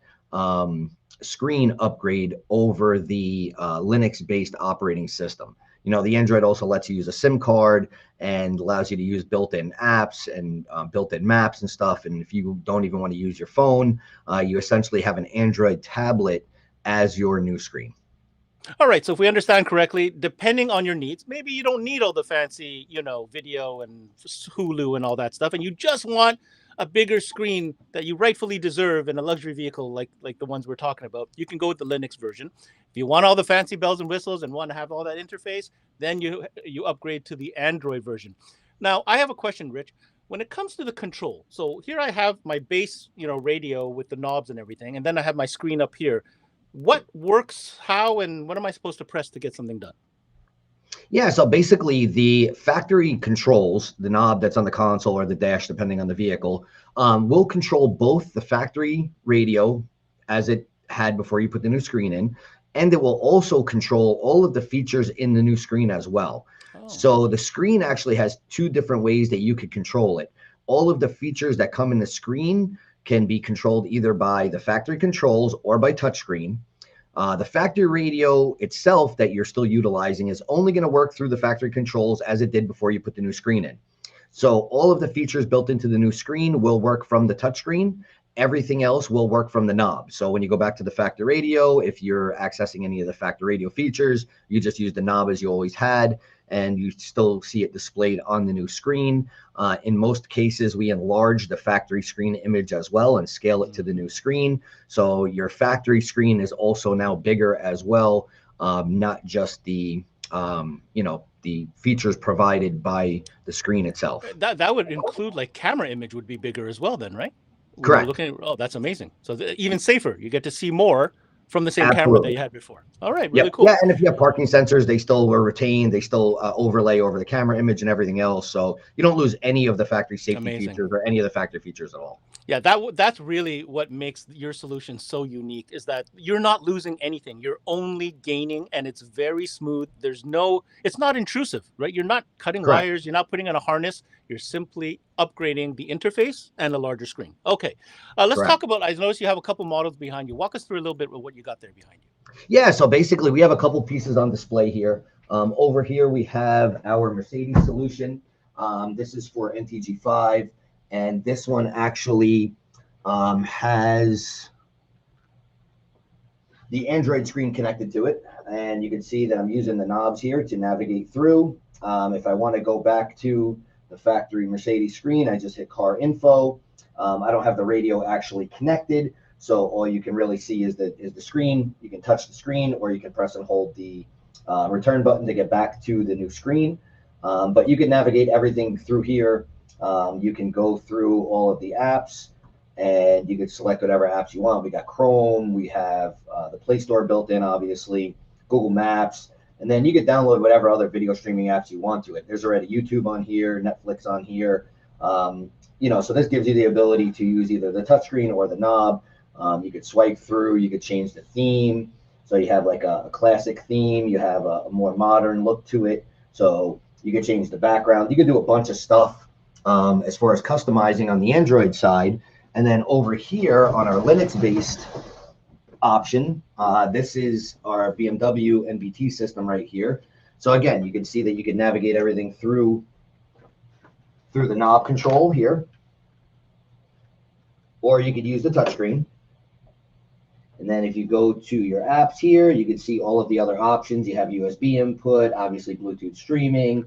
screen upgrade over the Linux-based operating system. You know, the Android also lets you use a SIM card and allows you to use built-in apps and built-in maps and stuff. And if you don't even want to use your phone, you essentially have an Android tablet as your new screen. All right. So if we understand correctly, depending on your needs, maybe you don't need all the fancy, you know, video and Hulu and all that stuff, and you just want a bigger screen that you rightfully deserve in a luxury vehicle like the ones we're talking about. You can go with the Linux version. If you want all the fancy bells and whistles and want to have all that interface, then you upgrade to the Android version. Now, I have a question, Rich. When it comes to the control, so here I have my base, you know, radio with the knobs and everything, and then I have my screen up here. What works, how, and what am I supposed to press to get something done? Yeah, so basically the factory controls, the knob that's on the console or the dash, depending on the vehicle, will control both the factory radio as it had before you put the new screen in, and it will also control all of the features in the new screen as well. So the screen actually has two different ways that you could control it. All of the features that come in the screen can be controlled either by the factory controls or by touchscreen. The factory radio itself that you're still utilizing is only going to work through the factory controls as it did before you put the new screen in. So all of the features built into the new screen will work from the touchscreen. Everything else will work from the knob. So when you go back to the factory radio, if you're accessing any of the factory radio features, you just use the knob as you always had, and you still see it displayed on the new screen. In most cases, we enlarge the factory screen image as well and scale it to the new screen. So your factory screen is also now bigger as well, not just the the features provided by the screen itself. That would include like camera image would be bigger as well then, right? Correct. Looking at, oh, that's amazing. So even safer, you get to see more from the same camera Absolutely. that you had before. All right, really cool. Yeah, and if you have parking sensors, they still were retained. They still overlay over the camera image and everything else. So you don't lose any of the factory safety features or any of the factory features at all. Yeah, that's really what makes your solution so unique, is that you're not losing anything. You're only gaining, and it's very smooth. It's not intrusive, right? You're not cutting wires. You're not putting on a harness. You're simply upgrading the interface and a larger screen. Okay, let's talk about, I noticed you have a couple models behind you. Walk us through a little bit of what you got there behind you. Yeah, so basically we have a couple pieces on display here. Over here we have our Mercedes solution. This is for NTG5. And this one actually has the Android screen connected to it. And you can see that I'm using the knobs here to navigate through. If I want to go back to the factory Mercedes screen, I just hit car info. I don't have the radio actually connected, so all you can really see is the screen. You can touch the screen, or you can press and hold the return button to get back to the new screen. But you can navigate everything through here. You can go through all of the apps, and you can select whatever apps you want. We got Chrome, we have the Play Store built in, obviously, Google Maps, and then you can download whatever other video streaming apps you want to it. There's already YouTube on here, Netflix on here. So this gives you the ability to use either the touchscreen or the knob. You could swipe through, you could change the theme. So you have like a classic theme, you have a more modern look to it. So you could change the background. You could do a bunch of stuff as far as customizing on the Android side. And then over here on our Linux-based option, this is our BMW NBT system right here. So again, you can see that you can navigate everything through the knob control here, or you could use the touchscreen. And then if you go to your apps here, you can see all of the other options. You have USB input, obviously Bluetooth streaming,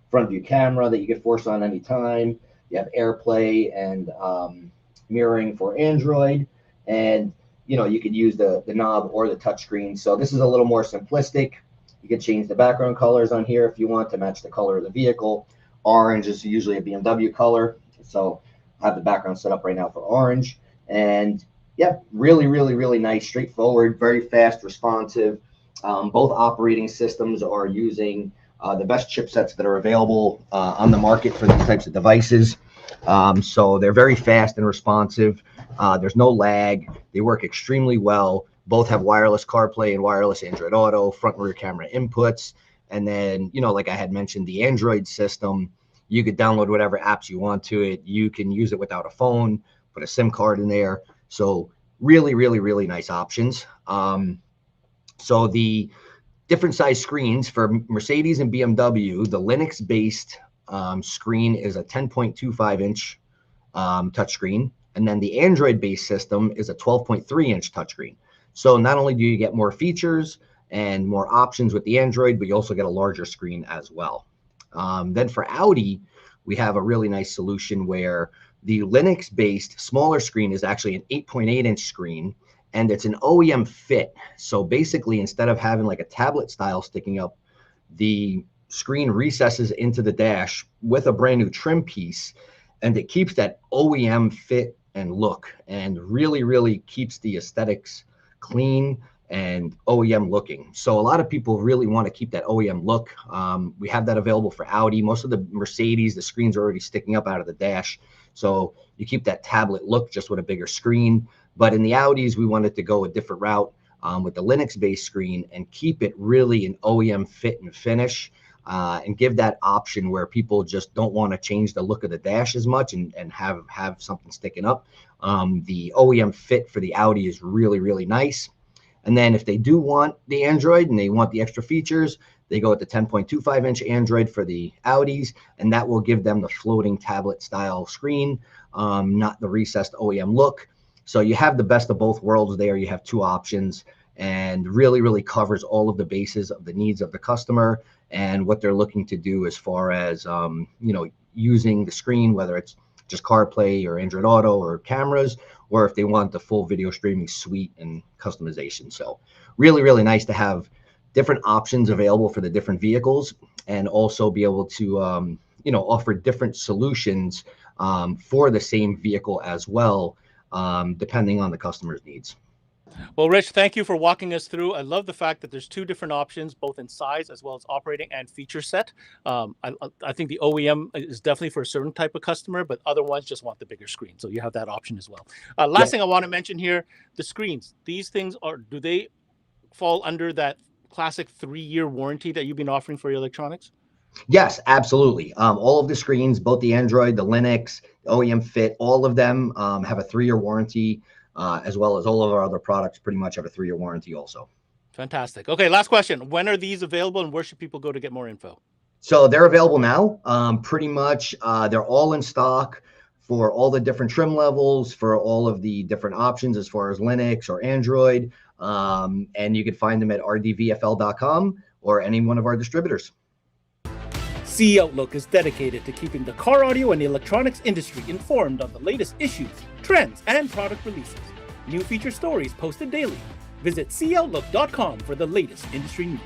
front view camera that you can force on anytime. You have AirPlay and mirroring for Android. And, you could use the knob or the touchscreen. So this is a little more simplistic. You can change the background colors on here if you want to match the color of the vehicle. Orange is usually a BMW color. So I have the background set up right now for orange. And yeah, really, really, really nice, straightforward, very fast, responsive. Both operating systems are using the best chipsets that are available on the market for these types of devices. So they're very fast and responsive. There's no lag. They work extremely well. Both have wireless CarPlay and wireless Android Auto, front and rear camera inputs. And then, like I had mentioned, the Android system, you could download whatever apps you want to it. You can use it without a phone, put a SIM card in there. So really, really, really nice options. So the different size screens for Mercedes and BMW, the Linux-based screen is a 10.25-inch touchscreen. And then the Android-based system is a 12.3-inch touchscreen. So not only do you get more features and more options with the Android, but you also get a larger screen as well. Then for Audi, we have a really nice solution where the Linux-based smaller screen is actually an 8.8-inch screen, and it's an OEM fit. So basically, instead of having like a tablet style sticking up, the screen recesses into the dash with a brand new trim piece, and it keeps that OEM fit and look, and really, really keeps the aesthetics clean and OEM looking. So a lot of people really want to keep that OEM look. We have that available for Audi. Most of the Mercedes, the screens are already sticking up out of the dash. So you keep that tablet look just with a bigger screen. But in the Audis, we wanted to go a different route. with the Linux-based screen and keep it really an OEM fit and finish, and give that option where people just don't want to change the look of the dash as much and have something sticking up. The OEM fit for the Audi is really, really nice. And then if they do want the Android and they want the extra features, they go with the 10.25-inch Android for the Audis, and that will give them the floating tablet style screen, not the recessed OEM look. So you have the best of both worlds there. You have two options, and really, really covers all of the bases of the needs of the customer and what they're looking to do as far as, using the screen, whether it's just CarPlay or Android Auto or cameras, or if they want the full video streaming suite and customization. So really, really nice to have different options available for the different vehicles, and also be able to, offer different solutions for the same vehicle as well, depending on the customer's needs. Well, Rich, thank you for walking us through. I love the fact that there's two different options, both in size as well as operating and feature set. I think the OEM is definitely for a certain type of customer, but other ones just want the bigger screen. So you have that option as well. Last thing I want to mention here, the screens. These things do they fall under that classic 3-year warranty that you've been offering for your electronics? Yes, absolutely. All of the screens, both the Android, the Linux, the OEM Fit, all of them have a 3-year warranty. As well as all of our other products pretty much have a 3-year warranty also. Fantastic. Okay, last question. When are these available, and where should people go to get more info? So they're available now. Pretty much they're all in stock for all the different trim levels, for all of the different options as far as Linux or Android. And you can find them at rdvfl.com or any one of our distributors. CE Outlook is dedicated to keeping the car audio and the electronics industry informed on the latest issues, trends, and product releases. New feature stories posted daily. Visit ceoutlook.com for the latest industry news.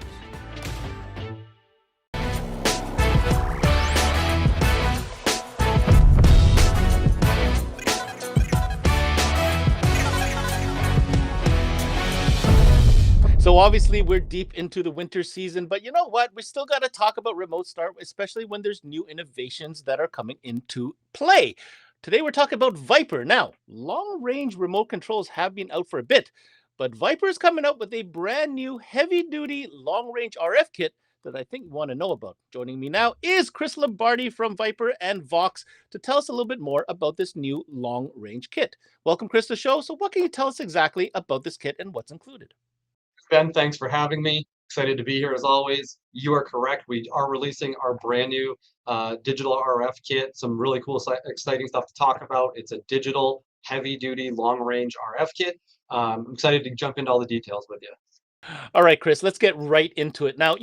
So obviously we're deep into the winter season, but you know what? We still got to talk about remote start, especially when there's new innovations that are coming into play. Today we're talking about Viper. Now, long-range remote controls have been out for a bit, but Viper is coming out with a brand new heavy-duty long-range RF kit that I think you want to know about. Joining me now is Chris Lombardi from Viper and Vox to tell us a little bit more about this new long-range kit. Welcome, Chris, to the show. So what can you tell us exactly about this kit and what's included? Ben, thanks for having me. Excited to be here as always. You are correct. We are releasing our brand new digital RF kit. Some really cool, exciting stuff to talk about. It's a digital, heavy-duty, long-range RF kit. I'm excited to jump into all the details with you. All right, Chris, let's get right into it. Now,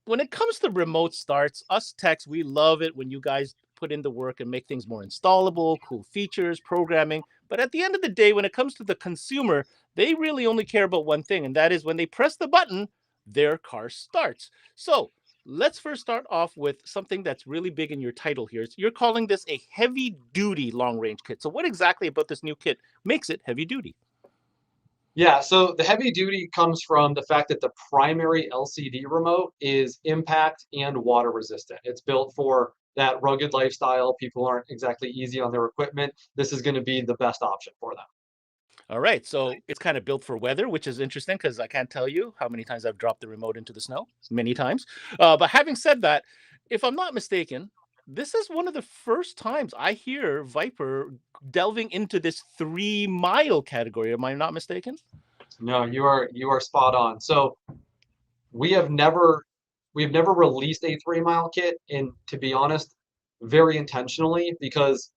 when it comes to remote starts, us techs, we love it when you guys put in the work and make things more installable, cool features, programming. But at the end of the day, when it comes to the consumer, they really only care about one thing, and that is when they press the button, their car starts. So let's first start off with something that's really big in your title here. You're calling this a heavy-duty long-range kit. So what exactly about this new kit makes it heavy-duty? Yeah, so the heavy duty comes from the fact that the primary LCD remote is impact and water resistant. It's built for that rugged lifestyle. People aren't exactly easy on their equipment. This is going to be the best option for them. All right, so it's kind of built for weather, which is interesting because I can't tell you how many times I've dropped the remote into the snow. Many times. But having said that, if I'm not mistaken, this is one of the first times I hear Viper delving into this 3-mile category. Am I not mistaken? No, you are spot on. So we have never released a 3-mile kit, and to be honest, very intentionally, because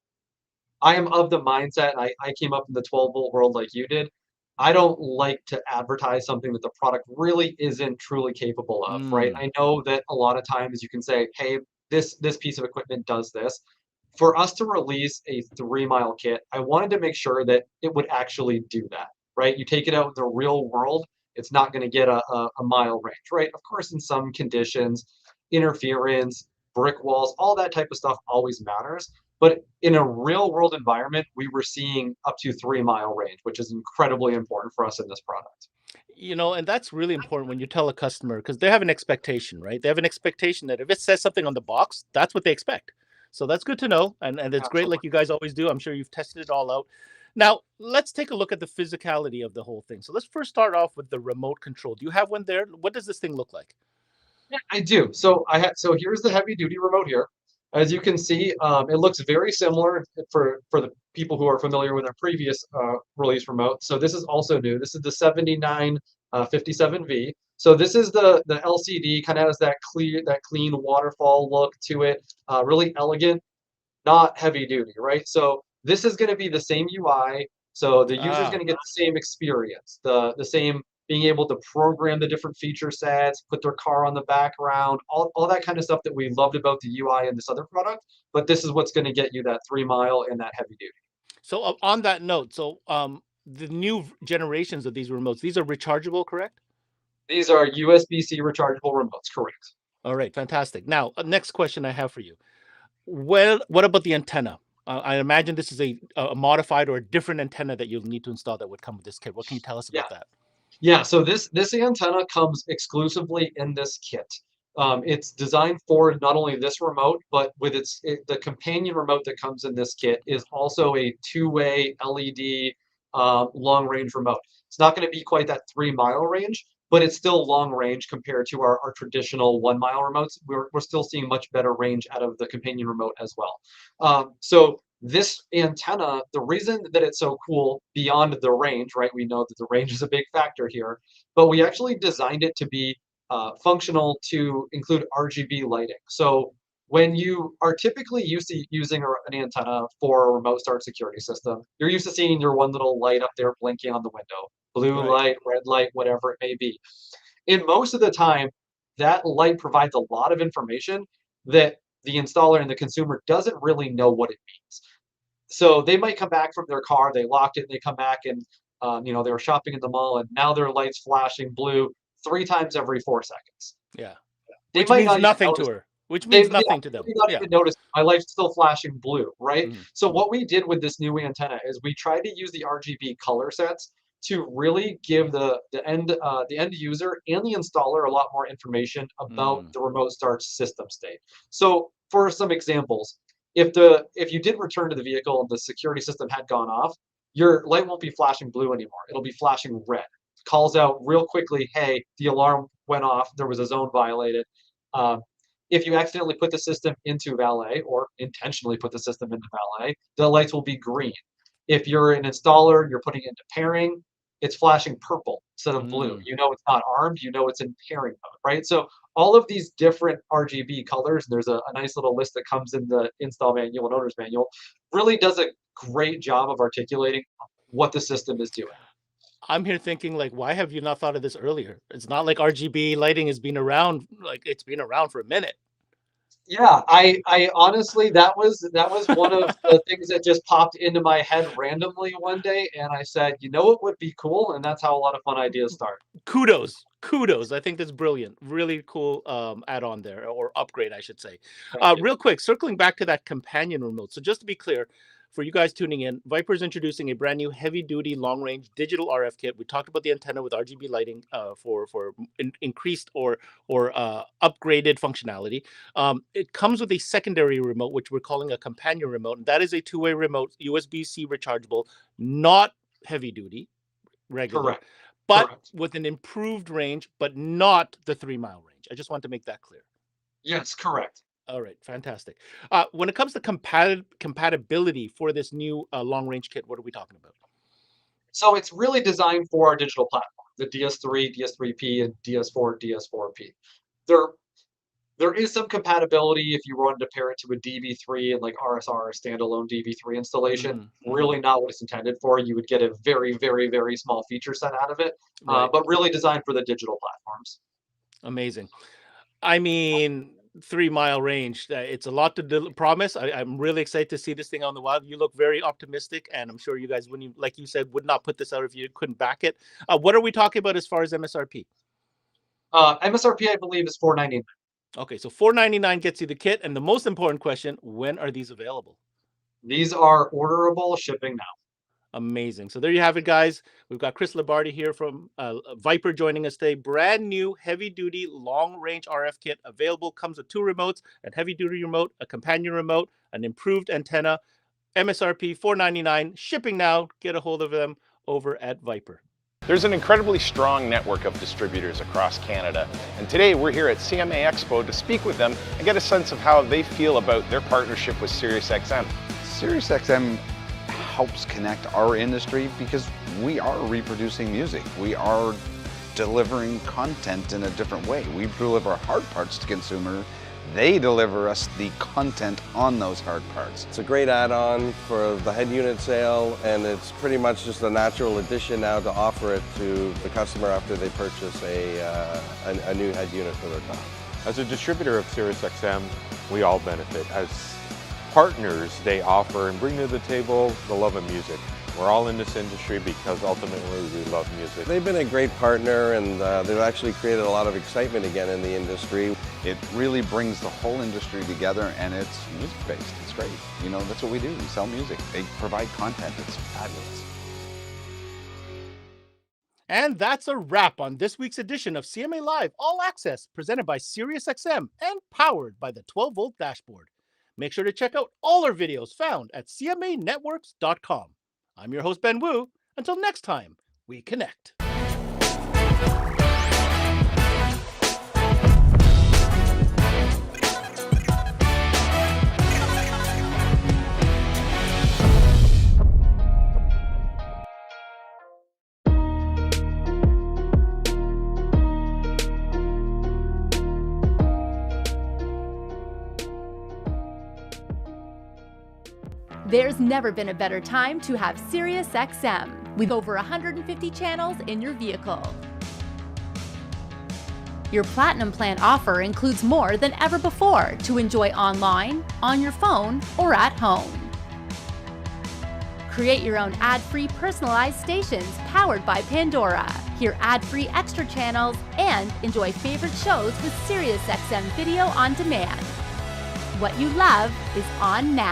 I am of the mindset, I came up in the 12-volt world like you did. I don't like to advertise something that the product really isn't truly capable of, right? I know that a lot of times you can say, hey, this piece of equipment does this. For us to release a 3-mile kit, I wanted to make sure that it would actually do that, right? You take it out in the real world, it's not going to get a mile range, right? Of course, in some conditions, interference, brick walls, all that type of stuff always matters. But in a real world environment, we were seeing up to 3-mile range, which is incredibly important for us in this product. And that's really important when you tell a customer, because they have an expectation, right? They have an expectation that if it says something on the box, that's what they expect. So that's good to know. And it's great, like you guys always do. I'm sure you've tested it all out. Now, let's take a look at the physicality of the whole thing. So let's first start off with the remote control. Do you have one there? What does this thing look like? Yeah, I do. So here's the heavy duty remote here. As you can see, it looks very similar for the people who are familiar with our previous release remote. So this is also new. This is the 7957V. So this is the LCD, kind of has that clean waterfall look to it. Really elegant, not heavy duty, right? So this is going to be the same UI. So the user is going to get the same experience, the same being able to program the different feature sets, put their car on the background, all that kind of stuff that we loved about the UI in this other product. But this is what's going to get you that 3 mile and that heavy duty. So on that note, the new generations of these remotes, these are rechargeable, correct? These are USB-C rechargeable remotes, correct? All right, fantastic. Now, next question I have for you. Well, what about the antenna? I imagine this is a modified or a different antenna that you'll need to install that would come with this kit. What can you tell us about that? Yeah, so this antenna comes exclusively in this kit. It's designed for not only this remote, but with the companion remote that comes in this kit is also a two-way LED long-range remote. It's not going to be quite that 3 mile range, but it's still long range compared to our traditional 1 mile remotes. We're still seeing much better range out of the companion remote as well. So this antenna, the reason that it's so cool beyond the range, right? We know that the range is a big factor here, but we actually designed it to be functional to include RGB lighting. So when you are typically used to using an antenna for a remote start security system, you're used to seeing your one little light up there blinking on the window, blue light, red light, whatever it may be. In most of the time, that light provides a lot of information that the installer and the consumer doesn't really know what it means. So they might come back from their car, they locked it, and they come back and they were shopping in the mall, and now their light's flashing blue 3 times every 4 seconds. Yeah, They which might means not even nothing to notice. her. Which means They nothing to them. may not Yeah. even notice my light's still flashing blue, right? So what we did with this new antenna is we tried to use the RGB color sets to really give the end user and the installer a lot more information about the remote start system state. So for some examples, if you did return to the vehicle and the security system had gone off, your light won't be flashing blue anymore. It'll be flashing red. Calls out real quickly, hey, the alarm went off, there was a zone violated. If you accidentally put the system into valet or intentionally put the system into valet, the lights will be green. If you're an installer, you're putting it into pairing, it's flashing purple instead of blue. You know it's not armed, you know it's in pairing mode, right? So all of these different RGB colors, and there's a nice little list that comes in the install manual and owner's manual, really does a great job of articulating what the system is doing. I'm here thinking, like, why have you not thought of this earlier? It's not like RGB lighting has been around, like it's been around for a minute. Yeah, I honestly, that was one of the things that just popped into my head randomly one day, and I said, you know what would be cool? And that's how a lot of fun ideas start. Kudos. I think that's brilliant. Really cool add-on there, or upgrade, I should say. Real quick, circling back to that companion remote. So just to be clear, for you guys tuning in, Viper is introducing a brand new heavy-duty, long-range digital RF kit. We talked about the antenna with RGB lighting for increased or upgraded functionality. It comes with a secondary remote, which we're calling a companion remote, and that is a two-way remote, USB-C rechargeable, not heavy-duty, regular, Correct. but with an improved range, but not the 3 mile range. I just want to make that clear. Yes, correct. All right, fantastic. When it comes to compatibility for this new long-range kit, what are we talking about? So it's really designed for our digital platform, the DS3, DS3P, and DS4, DS4P. There is some compatibility if you wanted to pair it to a DB3 and like RSR, standalone DB3 installation. Really not what it's intended for. You would get a very, very, very small feature set out of it, but really designed for the digital platforms. Amazing. I mean, 3 mile range. It's a lot to promise. I'm really excited to see this thing on the wild. You look very optimistic, and I'm sure you guys wouldn't, like you said, would not put this out if you couldn't back it. What are we talking about as far as MSRP? MSRP, I believe, is $499. Okay, so $499 gets you the kit, and the most important question: when are these available? These are orderable, shipping now. Amazing. So there you have it, guys. We've got Chris Labardi here from Viper joining us today. Brand new heavy-duty long-range RF kit available. Comes with 2 remotes, a heavy-duty remote, a companion remote, an improved antenna. MSRP $4.99, shipping now. Get a hold of them over at Viper. There's an incredibly strong network of distributors across Canada, and today we're here at CMA Expo to speak with them and get a sense of how they feel about their partnership with SiriusXM. SiriusXM helps connect our industry because we are reproducing music. We are delivering content in a different way. We deliver hard parts to consumer. They deliver us the content on those hard parts. It's a great add-on for the head unit sale, and it's pretty much just a natural addition now to offer it to the customer after they purchase a new head unit for their car. As a distributor of SiriusXM, we all benefit. As partners, they offer and bring to the table the love of music. We're all in this industry because ultimately we love music. They've been a great partner, and they've actually created a lot of excitement again in the industry. It really brings the whole industry together, and it's music-based. It's great. You know, that's what we do. We sell music. They provide content. It's fabulous. And that's a wrap on this week's edition of CMA Live All Access, presented by SiriusXM and powered by the 12-volt dashboard. Make sure to check out all our videos found at cmanetworks.com. I'm your host, Ben Wu. Until next time, we connect. There's never been a better time to have SiriusXM with over 150 channels in your vehicle. Your Platinum Plan offer includes more than ever before to enjoy online, on your phone, or at home. Create your own ad-free personalized stations powered by Pandora. Hear ad-free extra channels and enjoy favorite shows with SiriusXM Video on Demand. What you love is on now.